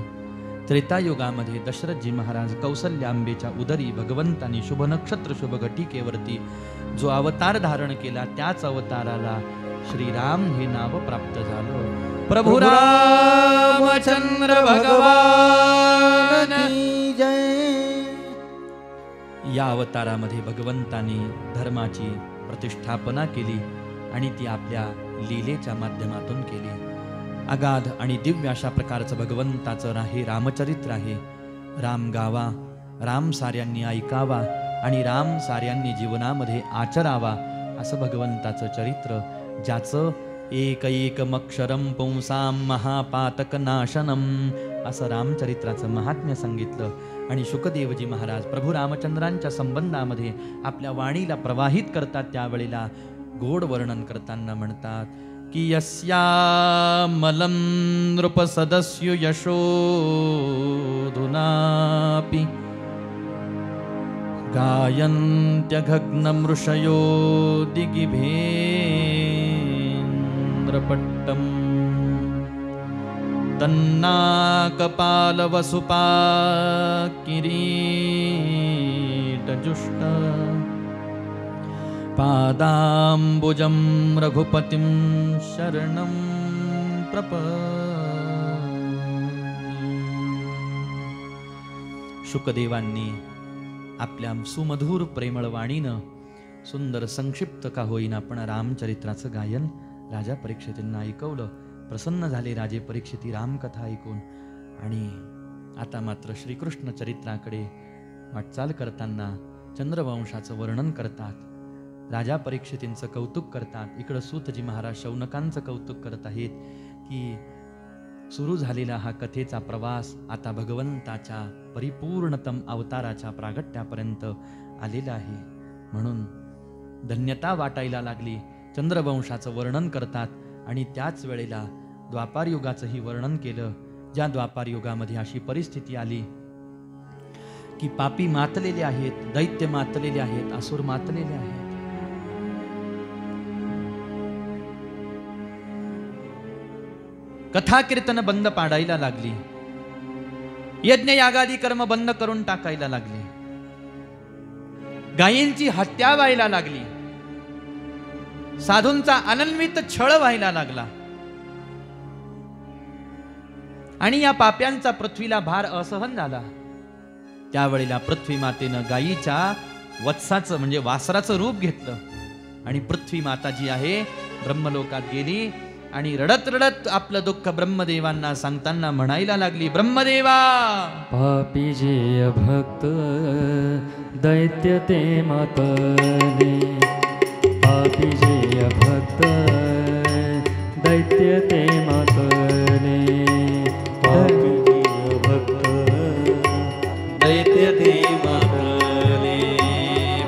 त्रेतायुगामध्ये दशरथजी महाराज कौसल्याम्बेच्या उदरी भगवंतानी शुभ नक्षत्र शुभ घटिकेवरती जो अवतार धारण केला, त्याच अवताराला श्रीराम हे नाव प्राप्त झालं. प्रभु रामचंद्र भगवान की जय. या अवतारामध्ये भगवंतानी धर्माची प्रतिष्ठापना केली आणि ती आपल्या लीलेच्या माध्यमातून केली. अगाध आणि दिव्य अशा प्रकारचं भगवंताचं हे रामचरित्र आहे. राम गावा, राम साऱ्यांनी ऐकावा आणि राम साऱ्यांनी जीवनामध्ये आचरावा, असं भगवंताचं चरित्र, ज्याचं एकैकमक्षरं पुंसां महापातक नाशनम असं रामचरित्राचं महात्म्य सांगितलं. आणि शुकदेवजी महाराज प्रभू रामचंद्रांच्या संबंधामध्ये आपल्या वाणीला प्रवाहित करतात. त्यावेळेला गोड वर्णन करताना म्हणतात की यस्यामलं नृपसदस्यु यशोधुनापि गायन्त्यघग्नमृषयो दिगिभेन्द्रपट्टम् तन्नाकपालवसुपाकिरीटजुष्ट पादाम्बुजं रघुपतिं शरणं प्रपद्ये. शुकदेवांनी आपल्या सुमधुर प्रेमळ वाणीनं सुंदर संक्षिप्त का होईना पण रामचरित्राचं गायन राजा परीक्षितींना ऐकवलं. प्रसन्न झाले राजे परीक्षिती रामकथा ऐकून. आणि आता मात्र श्रीकृष्ण चरित्राकडे वाटचाल करताना चंद्रवंशाचं वर्णन करतात. राजा परीक्षितींचं कौतुक करतात. इकडं सूतजी महाराज शौनकांचं कौतुक करत आहेत की सुरू झालेला हा कथेचा प्रवास आता भगवंताच्या परिपूर्णतम अवताराच्या प्रागट्यापर्यंत आलेला आहे. म्हणून धन्यता वाटायला लागली. चंद्रवंशाचं वर्णन करतात आणि त्याच वेळेला द्वापार युगाचंही वर्णन केलं. ज्या द्वापार युगामध्ये अशी परिस्थिती आली की पापी मातलेले आहेत, दैत्य मातलेले आहेत, असुर मातलेले आहेत. कथा कीर्तन बंद पाडायला लागली. यज्ञ यागादी कर्म बंद करून टाकायला लागली. गायींची हत्या व्हायला लागली. साधूंचा अनन्वित छळ व्हायला लागला. आणि या पाप्यांचा पृथ्वीला भार असहन झाला. त्यावेळेला पृथ्वी मातेनं गायीच्या वत्साचं म्हणजे वासराचं रूप घेतलं आणि पृथ्वी माता जी आहे ब्रह्मलोकात गेली आणि रडत रडत आपलं दुःख ब्रह्मदेवांना सांगताना म्हणायला लागली, ब्रह्मदेवा, पापी जे भक्त दैत्य ते मातले, पापी जे भक्त दैत्य ते मातले, पापी जे भक्त दैत्य ते मातले,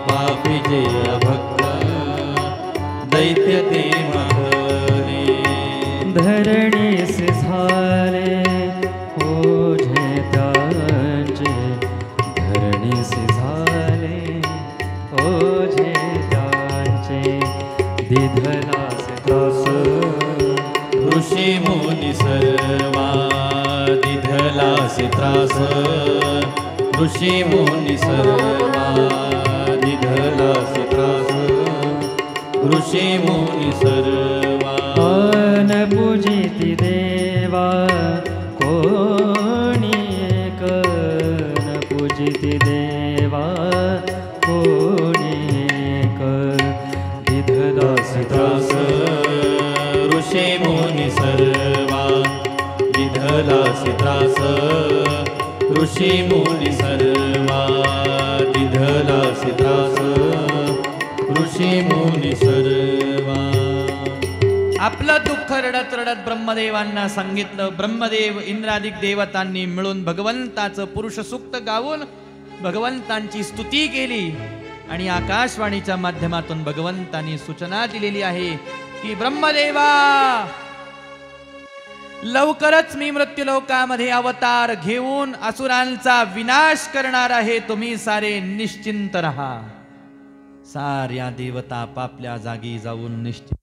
पापी जे भक्त दैत्य ते मातले, धरणीस झाले ओझे त्यांचे, धरणीस झाले ओझे त्यांचे, दिधलास त्रास ऋषी मुनी सर्वा, दिधलास त्रास ऋषी मुनी सर्वा, दिधलास त्रास ऋषी मुनी सर्वा, न पूजिती देवा कोणी एक, न पूजिती देवा कोणी एक, दिधलास त्रास ऋषी मुनी सर्वा, दिधलास त्रास ऋषी मुनी सर्वा, दिधलास त्रास ऋषी मुनी सर्वा. आपलं दुःख रडत रडत ब्रह्मदेवांना सांगितलं. ब्रह्मदेव इंद्रादिक देवतांनी मिळून भगवंताचं पुरुष सूक्त गाऊन भगवंतांची स्तुती केली आणि आकाशवाणीच्या माध्यमातून भगवंतांनी सूचना दिलेली आहे की ब्रह्मदेवा, लवकरच मी मृत्यूलोकामध्ये अवतार घेऊन असुरांचा विनाश करणार आहे. तुम्ही सारे निश्चिंत रहा. साऱ्या देवता आपापल्या जागी जाऊन निश्चिंत.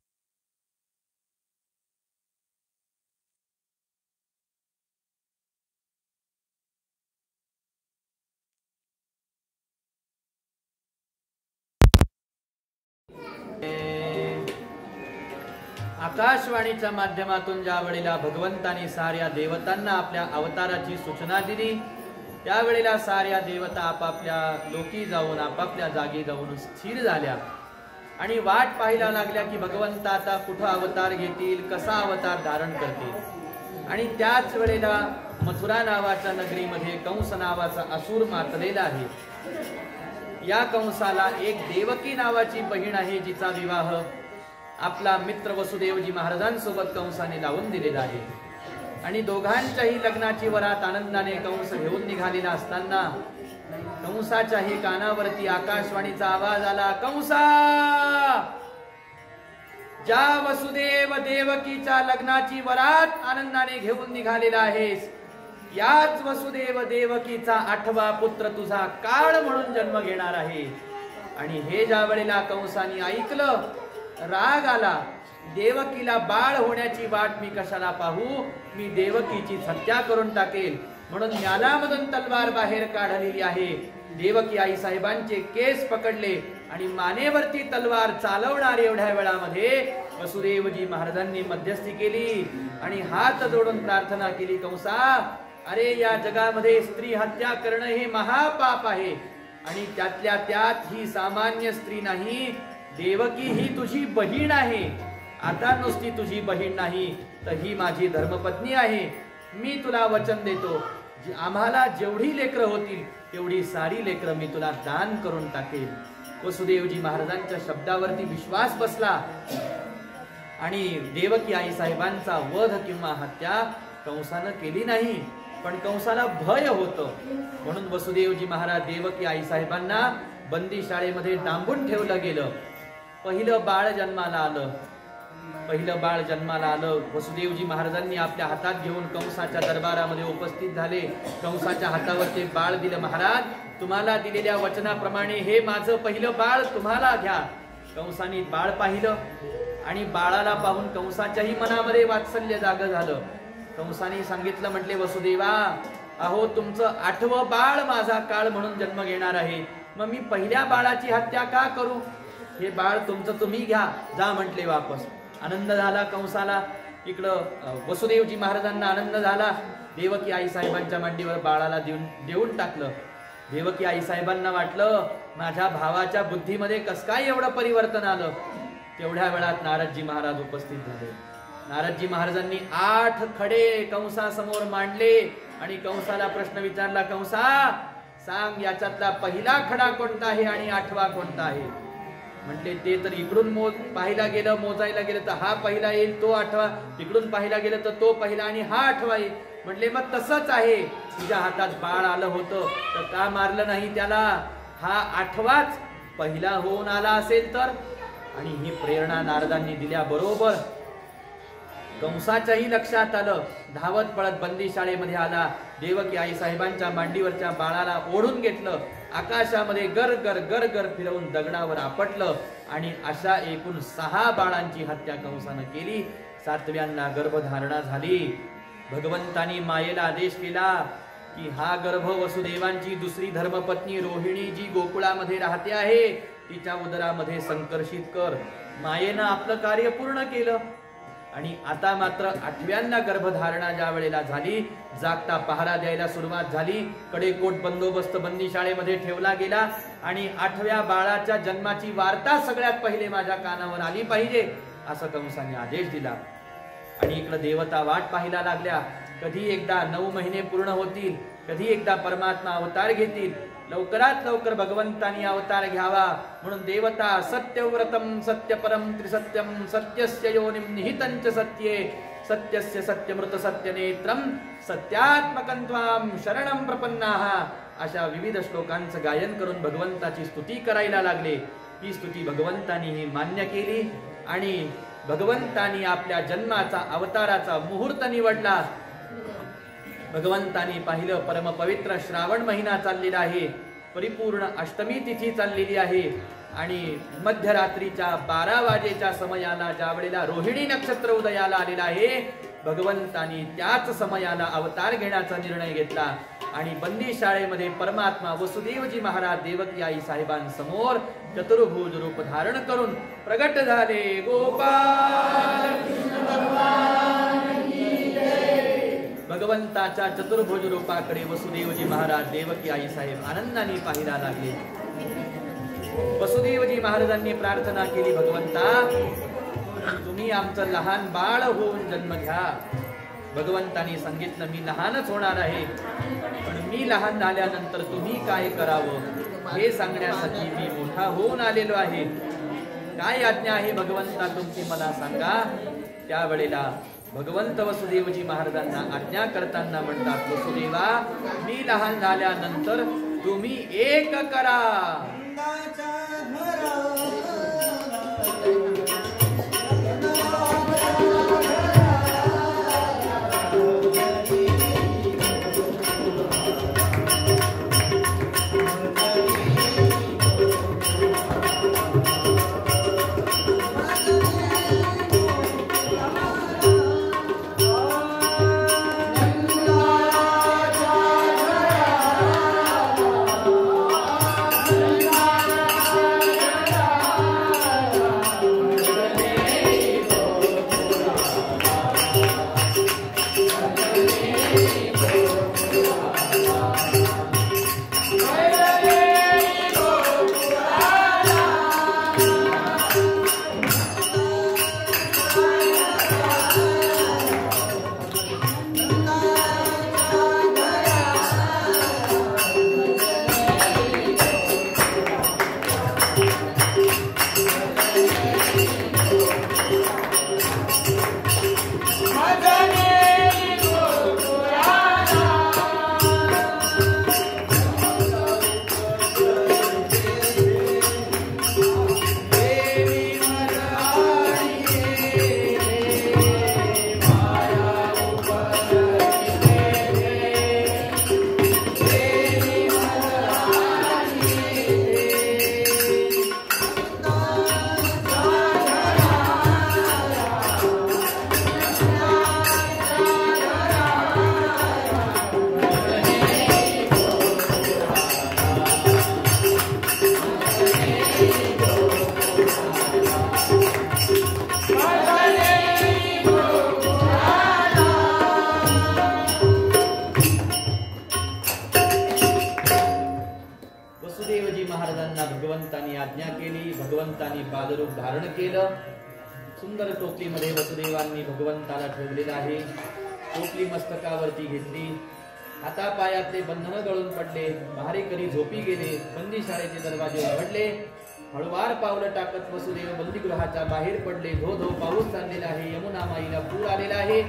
आकाशवाणीच्या माध्यमातून ज्या वेळेला भगवंतांनी साऱ्या देवतांना आपल्या अवताराची सूचना दिली, त्यावेळेला साऱ्या देवता आपापल्या लोकी जाऊन आपापल्या जागी जाऊन स्थिर झाल्या आणि वाट पाहायला लागल्या की भगवंत आता कुठं अवतार घेतील, कसा अवतार धारण करतील. आणि त्याच वेळेला मथुरा नावाच्या नगरीमध्ये कंस नावाचा असुर मातलेला आहे. या कंसाला एक देवकी नावाची बहीण आहे, जिचा विवाह आपला मित्र वसुदेवजी महाराजांसोबत कंसाने लावून दिलेला आहे. आणि दोघांच्याही लग्नाची वरात आनंदाने कंस घेऊन निघालेला असताना कंसाच्याही कानावरती आकाशवाणीचा आवाज आला, कंसा, ज्या वसुदेव देवकीच्या लग्नाची वरात आनंदाने घेऊन निघालेला आहेस, याच वसुदेव देवकीचा 8वा पुत्र तुझा काळ म्हणून जन्म घेणार आहे. आणि हे ज्या वेळेला कंसाने ऐकलं, राग आला. देवकीला बाळ होण्याची वाट मी कशाला पाहू, मी देवकीची हत्या करून टाकेल. म्हणून न्यालामधून तलवार बाहेर काढलेली आहे. देवकी आई साहेबांचे केस पकडले आणि मानेवरती तलवार चालवणार एवढ्या वेळामध्ये वसुदेवजी महाराजांनी मध्यस्थी केली आणि हात जोडून प्रार्थना केली, कंसा, अरे या जगामध्ये स्त्री हत्या करणं हे महापाप आहे आणि त्यातल्या त्यात ही सामान्य स्त्री नाही, देवकी ही तुझी बहीण आहे. आता नुसती तुझी बहीण नाही तर ही माझी धर्मपत्नी आहे. मी तुला वचन देतो, आम्हाला जेवढी लेकरं होतील तेवढी सारी लेकरं मी तुला दान करून टाकेल. वसुदेवजी महाराजांच्या शब्दावरती विश्वास बसला आणि देवकी आई साहेबांचा वध किंवा हत्या कंसानं केली नाही. पण कंसाला भय होतं म्हणून वसुदेवजी महाराज देवकी आई साहेबांना बंदी शाळेमध्ये डांबून ठेवलं गेलं. पहिलं बाळ जन्माला आलं. वसुदेवजी महाराजांनी आपल्या हातात घेऊन कंसाच्या दरबारामध्ये उपस्थित झाले. कंसाच्या हातावर ते बाळ दिलं. महाराज, तुम्हाला दिलेल्या वचनाप्रमाणे हे माझं पहिलं बाळ तुम्हाला घ्या. कंसाने बाळ पाहिलं आणि बाळाला पाहून कंसाच्याही मनामध्ये वात्सल्य जागं झालं. कंसाने सांगितलं, म्हटले वसुदेवा, अहो तुमचं 8वं बाळ माझा काळ म्हणून जन्म घेणार आहे, मग मी पहिल्या बाळाची हत्या का करू? हे बाळ तुमचं तुम्ही घ्या, जा म्हटले वापस. आनंद झाला कंसाला. इकडं वसुदेवजी महाराजांना आनंद झाला. देवकी आई साहेबांच्या मांडीवर बाळाला देऊन टाकलं. देवकी आई साहेबांना वाटलं, माझ्या भावाच्या बुद्धीमध्ये कस काय एवढं परिवर्तन आलं. तेवढ्या वेळात नारदजी महाराज उपस्थित झाले. नारदजी महाराजांनी 8 खडे कंसासमोर मांडले आणि कंसाला प्रश्न विचारला, कंसा सांग, याच्यातला पहिला खडा कोणता आहे आणि 8वा कोणता आहे? म्हटले, ते तर इकडून मोजायला गेलं तर हा पहिला येईल, तो 8वा, तिकडून पाहिला गेलं तर तो पहिला आणि हा 8वा येईल. म्हटले, मग तसंच आहे, तुझ्या हातात बाळ आलं होतं तर का मारलं नाही त्याला? हा 8वाच पहिला होऊन आला असेल तर. आणि ही प्रेरणा नारदांनी दिल्याबरोबर कंसाच्याही लक्षात आलं. धावत पळत बंदी शाळेमध्ये आला. देवकी आई साहेबांच्या मांडीवरच्या बाळाला ओढून घेतलं. आकाशामध्ये गर फिरवून दगडावर आपटलं आणि अशा एकूण 6 बाळांची हत्या कंसानं केली. 7व्यांना गर्भधारणा झाली. भगवंतानी मायेला आदेश केला की हा गर्भ वसुदेवांची दुसरी धर्मपत्नी रोहिणी जी गोकुळामध्ये राहते आहे तिच्या उदरामध्ये संकर्षित कर. मायेनं आपलं कार्य पूर्ण केलं. आणि आता मात्र 8व्यांना गर्भधारणा ज्या वेळेला झाली, जागता पहारा द्यायला सुरुवात झाली. कडेकोट बंदोबस्त बंदी शाळेमध्ये ठेवला गेला आणि 8व्या बाळाच्या जन्माची वार्ता सगळ्यात पहिले माझ्या कानावर आली पाहिजे असं कंसाने आदेश दिला. आणि इकडे देवता वाट पाहायला लागल्या. कधी एकदा 9 महिने पूर्ण होतील, कधी एकदा परमात्मा अवतार घेतील. लवकरात लवकर भगवंतानी अवतार घ्यावा म्हणून देवता सत्यव्रतम सत्यपरम त्रिसत्यम सत्यस्य योनिम निहितंच सत्ये सत्यस्य सत्यमृत सत्यनेत्रम सत्यात्मकं त्वां शरणं प्रपन्नाः अशा विविध श्लोकांचं गायन करून भगवंताची स्तुती करायला लागले. ही स्तुती भगवंतानीही मान्य केली आणि भगवंतानी आपल्या जन्माचा अवताराचा मुहूर्त निवडला. भगवंतानी पाहिलं, परम पवित्र श्रावण महिना चाललेला आहे, परिपूर्ण अष्टमी तिथी चाललेली आहे आणि मध्यरात्रीच्या 12 वाजेच्या समयाला ज्या वेळेला रोहिणी नक्षत्र उदयाला आलेला आहे, भगवंतानी त्याच समयाला अवतार घेण्याचा निर्णय घेतला आणि बंदी शाळेमध्ये परमात्मा वसुदेवजी महाराज देवकी आई साहेबांसमोर चतुर्भुज रूप धारण करून प्रगट झाले. गोपाल कृष्ण भगवान की जय. भगवंताच्या चतुर्भुज रूपाकडे वसुदेवजी महाराज देवकी आई साहेब आनंदाने पाहायला लागले. वसुदेवजी महाराजांनी प्रार्थना केली, भगवंता तुम्ही आमचं लहान बाळ होऊन जन्म घ्या. भगवंतानी सांगितलं, मी लहानच होणार आहे, पण मी लहान झाल्यानंतर तुम्ही काय करावं हे सांगण्यासाठी मी मोठा होऊन आलेलो आहे. काय आज्ञा आहे भगवंता तुमची मला सांगा. त्यावेळेला भगवंत वसुदेवजी महाराजांना आज्ञा करताना म्हणतात, वसुदेवा मी लहान झाल्यानंतर तुम्ही एक करा. बालरूप धारण केलं. सुंदर टोपलीमध्ये वसुदेवांनी भगवंताला ठेवलेलं आहे. टोपली मस्तकावरती घेतली. हातापायातले बंधन गळून पडले. पहारेकरी झोपी गेले. बंदीशाळेचे दरवाजे उघडले. हळुवार पावलं टाकत वसुदेव बंदीगृहाच्या बाहेर पडले. धो धो पाऊस चाललेला आहे. यमुना माईला पूर आलेला आहे.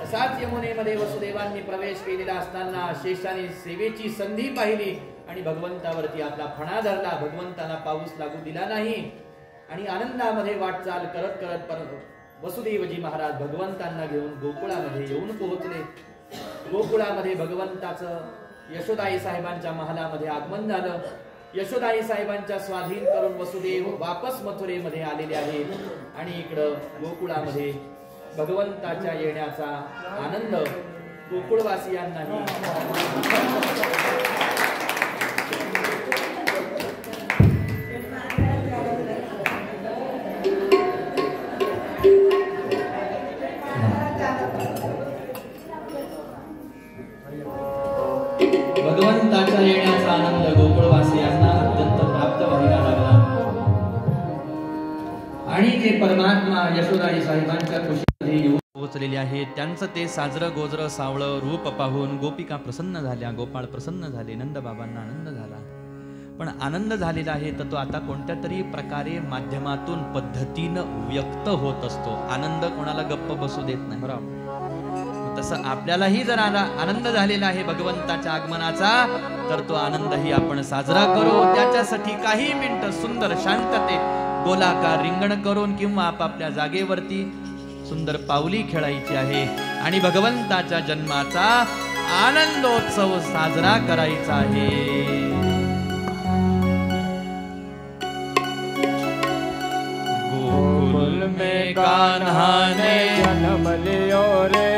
तसाच यमुनेमध्ये वसुदेवांनी प्रवेश केलेला असताना शेषाने सेवेची संधी पाहिली आणि भगवंतावरती आपला फणा धरला. भगवंताला पाऊस लागू दिला नाही आणि आनंदामध्ये वाटचाल करत करत वसुदेवजी महाराज भगवंतांना घेऊन गोकुळामध्ये येऊन पोहोचले. गोकुळामध्ये भगवंताचं यशोदाई साहेबांच्या महालामध्ये आगमन झालं. यशोदाई साहेबांच्या स्वाधीन करून वसुदेव वापस मथुरेमध्ये आलेले आहेत आणि इकडं गोकुळामध्ये भगवंताच्या येण्याचा आनंद गोकुळवासियांनाही भगवंताच्या येण्याचा आनंद गोकुळवासियांना अत्यंत प्राप्त व्हायला लागला आणि ते परमात्मा यशोदाई साहेबांच्या खुशीमध्ये येऊन पोहोचलेले आहेत. त्यांचं ते साजरं गोजरं सावळं रूप पाहून गोपिका प्रसन्न झाल्या. गोपाळ प्रसन्न झाले. नंदबाबांना आनंद झाला. पण आनंद झालेला आहे तर तो आता कोणत्या तरी प्रकारे माध्यमातून पद्धतीनं व्यक्त होत असतो. आनंद कोणाला गप्प बसू देत नाही. बरोबर. तसं आपल्यालाही जर आनंद झालेला आहे भगवंताच्या आगमनाचा तर तो आनंदही आपण साजरा करू. त्याच्यासाठी काही मिनिटं सुंदर शांततेत गोलाकार रिंगण करून किंवा आपापल्या जागेवरती सुंदर पावली खेळायची आहे आणि भगवंताच्या जन्माचा आनंदोत्सव साजरा करायचा आहे. गोकुल में कान्हा ने जन्म लियो रे,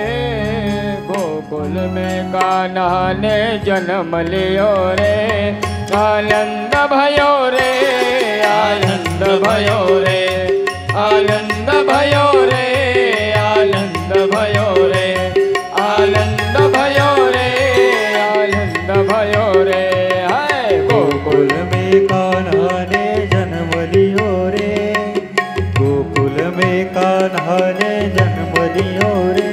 गोकुल में कान्हा ने जन्म लियो रे, आनंद भयो रे, आनंद भयो रे, आनंद भयो रे, आनंद भयो रे, आनंद भयो रे, आनंद भयो रे. हाय गोकुल में कान्हा ने जन्म लियो रे, गोकुल में कान्हा ने जन्म लियो रे,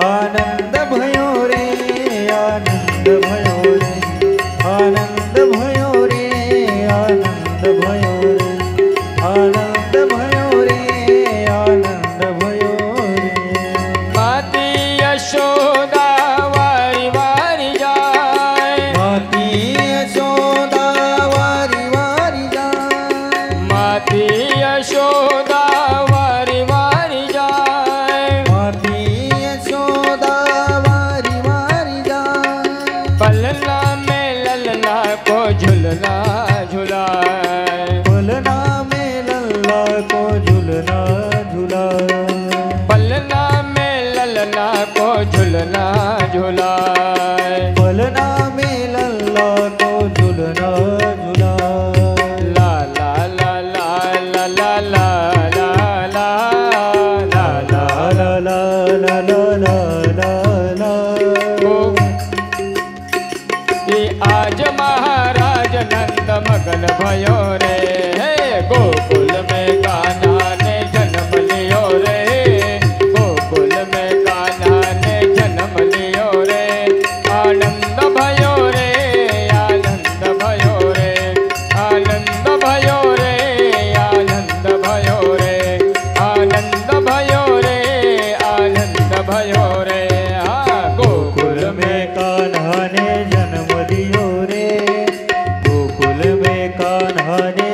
आनंद भयो रे, आनंद भयो रे, आनंद भयो रे, आनंद भयो रे, आनंद भयो रे, आनंद भयो रे. माती यशोदा वारी वारी जाय, माती यशोदा वारी वारी जाय, माती यशोदा वारी वारी जाय, माती यशोदा वारी वारी जाय. पलना में ललना को झुलना झुलाए, पलना में लल्ला को झुलना झुलाए, पलना में ललना को झुलना झुलाए, पलना में लल्ला को झुलना झुलाए. ला ला ला ला ला ला ला ला ला ला ला ला ला ला ला. आज महाराज नंद मगन भयो रे, गोकुल में कान्हा ने जन्म लियो रे, गोकुल में कान्हा ने जन्म लियो रे, आनंद भयो रे, आनंद भयो रे, आनंद भयो रे, आनंद भयो रे, आनंद भयो रे, आनंद भयो रे. गोकुल में कान्हा ने जन्म लियो रे, गोकुल में कान्हा ने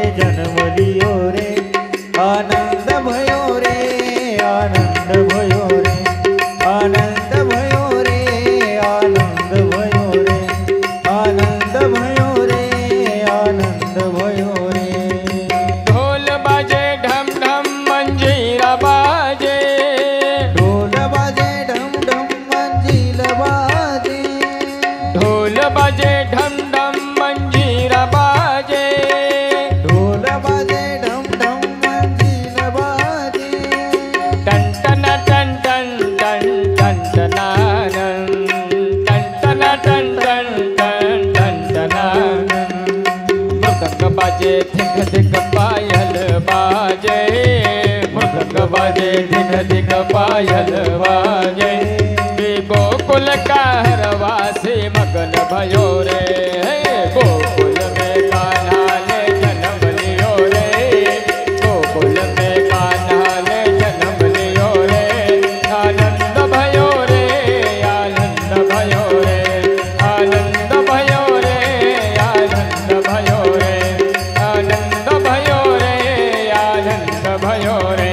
बाजे दिन दिग पायल बाजे गोकुल का हरवासी मगन भयो रे गोकुल में कान्हा ने जन्म लियो रे गोकुल में कान्हा ने जन्म लियो रे आनंद भयो रे आनंद भयो रे आनंद भयो रे आनंद भयो रे आनंद भयो रे आनंद भयो रे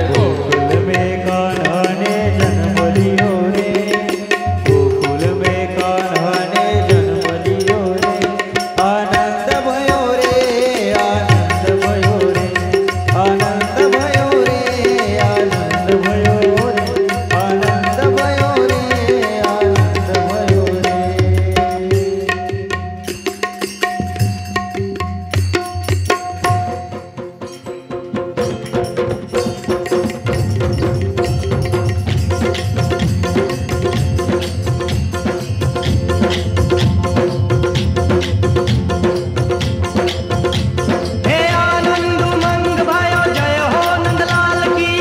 गोकुल में कान्हा ने जन्म लियो रे गोकुल में कान्हा ने जन्म लियो रे आनंद भयो रे आनंद भयो रे आनंद भयो रे आनंद भयो रे आनंद भयो रे आनंद भयो रे हे आनंद उमंग भयो जय हो नंदलाल की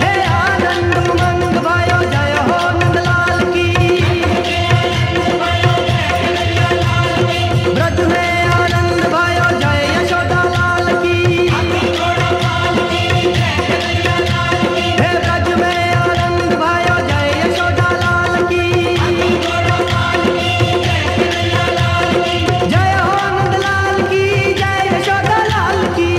हे आनंद उमंग भयो जय हो नंदलाल की ब्रज में आनंद भयो जय यशोदा लाल की हे ब्रज में आनंद भयो जय यशोदा लाल की जय हो नंदलाल की जय यशोदा लाल की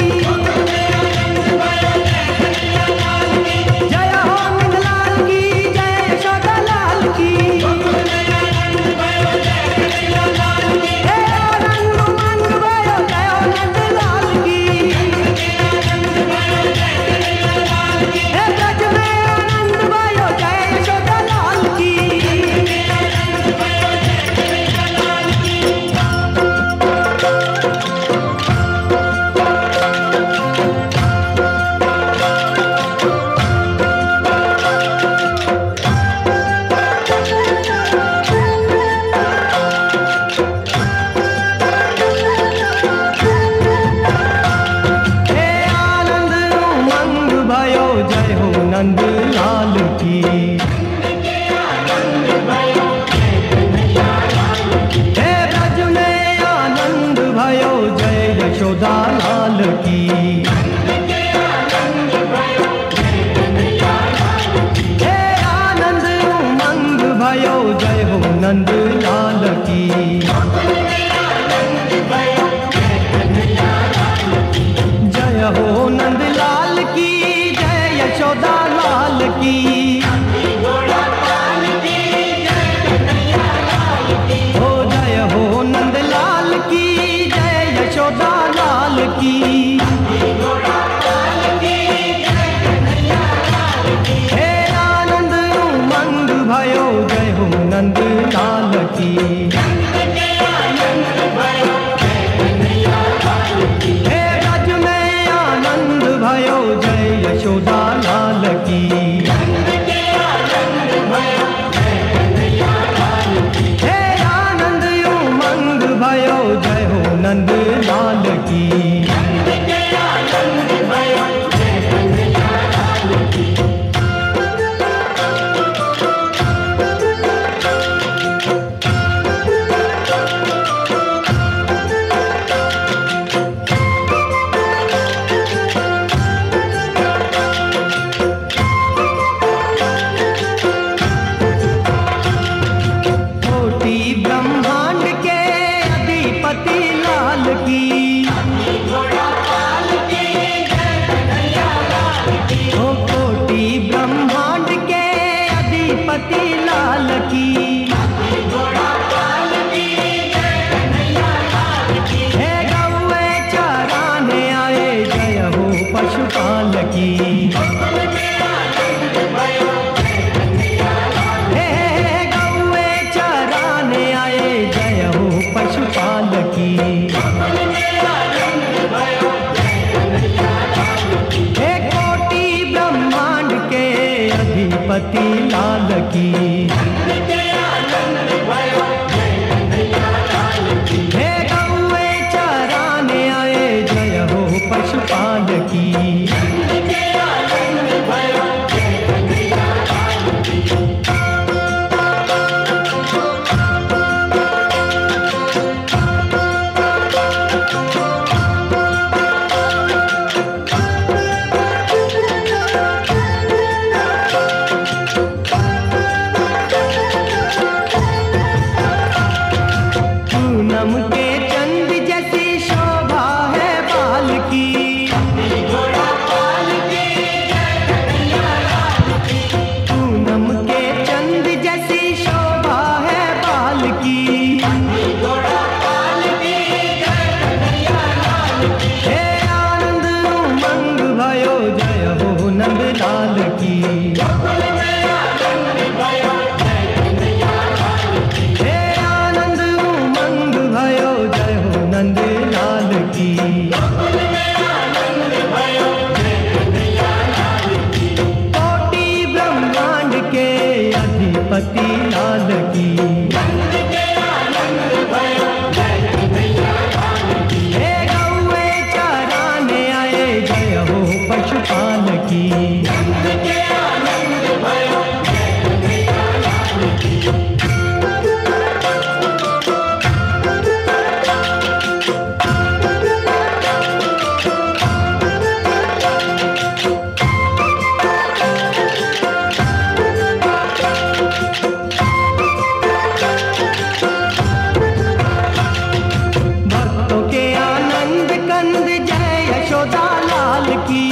जय हो नंदलाल की जय यशोदा लाल की हे आनंद उमंग भयो जय हो नंदलाल की हे ब्रज में आनंद भयो जय यशोदा लाल की हे आनंद उमंग भयो जय हो नंद लाल की हे ब्रज में आनंद भयो जय यशोदा लाल की हे आनंद उमंग भयो जय हो नंद लाल की जय हो नंद लाल की जय यशोदा लाल की हो जय हो नंद लाल की जय यशोदा लाल की हे आनंद उमंग भयो जय हो नंद लाल की हे ब्रज में आनंद भयो जय यशोदा लाल की हे आनंद उमंग भयो जय हो नंद लाल की कोटि ब्रह्मांड के अधिपति लाल की ओ कोटि ब्रह्मांड के अधिपति लाल की हे गौए चराने आए जय हो पशुपाल की हे गौए चराने आए जय हो पशुपाल की हे कोटि ब्रह्मांड के अधिपति लाल की हे गौए चराने आए जय हो लाल की। हे आनंद उमंग भयो जय हो नंद लाल की। कोटि ब्रह्मांड के अधिपति लाल की। हे गौए चराने आए जय हो पशुपाल की। भक्तों के आनंद कंद जय यशोदा लाल की।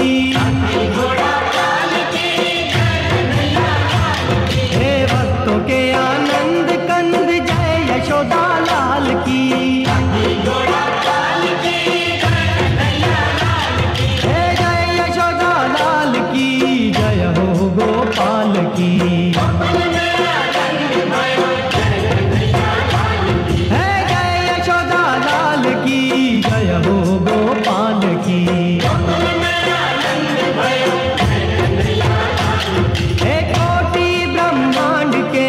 हे भक्तों के आनंद कंद जय यशोदा लाल की। हे जय यशोदा लाल की जय हो गोपाल की। हे जय यशोदा लाल की जय हो गोपाल की। हे कोटि ब्रह्मांड के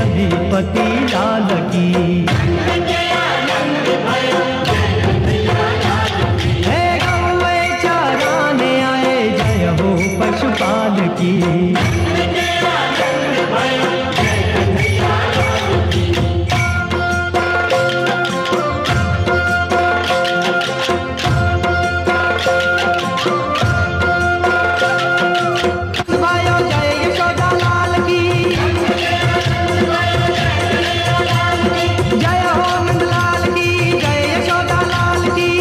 अधिपति लाल की। हे गौए चराने आए जय हो पशुपाल की। भयो जय यशोदा लाल की। जय हो नंद लाल की जय यशोदा लाल की।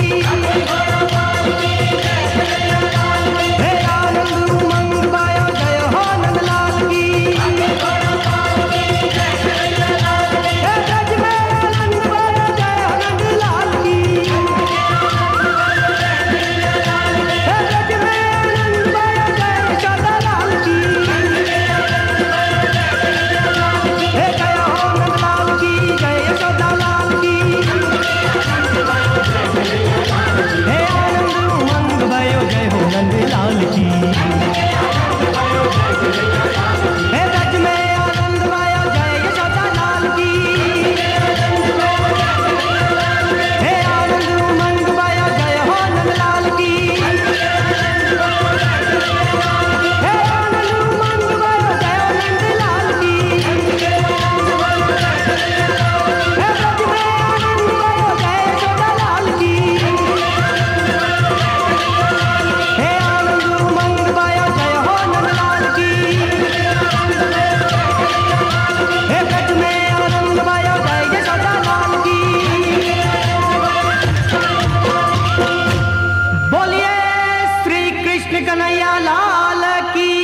हे आनंद उमंग भयो जय हो नंद लाल की। हे ब्रज में आनंद भयो जय हो नंद लाल की। हे ब्रज में आनंद भयो जय यशोदा लाल की। हे जय हो नंद लाल की जय यशोदा लाल की। हे आनंद उमंग भयो जय हो नंद लाल की। हे ब्रज में आनंद भयो जय यशोदा लाल की। हे आनंद उमंग भयो जय हो नंद लाल की। हे आनंद उमंग भयो जय हो नंद लाल की। हे ब्रज में आनंद भयो जय यशोदा लाल की। हे आनंद उमंग भयो जय हो नंद लाल की। हे ब्रज में आनंद भयो जय यशोदा लाल की। बोलिए श्री कृष्ण कन्हैया लाल की।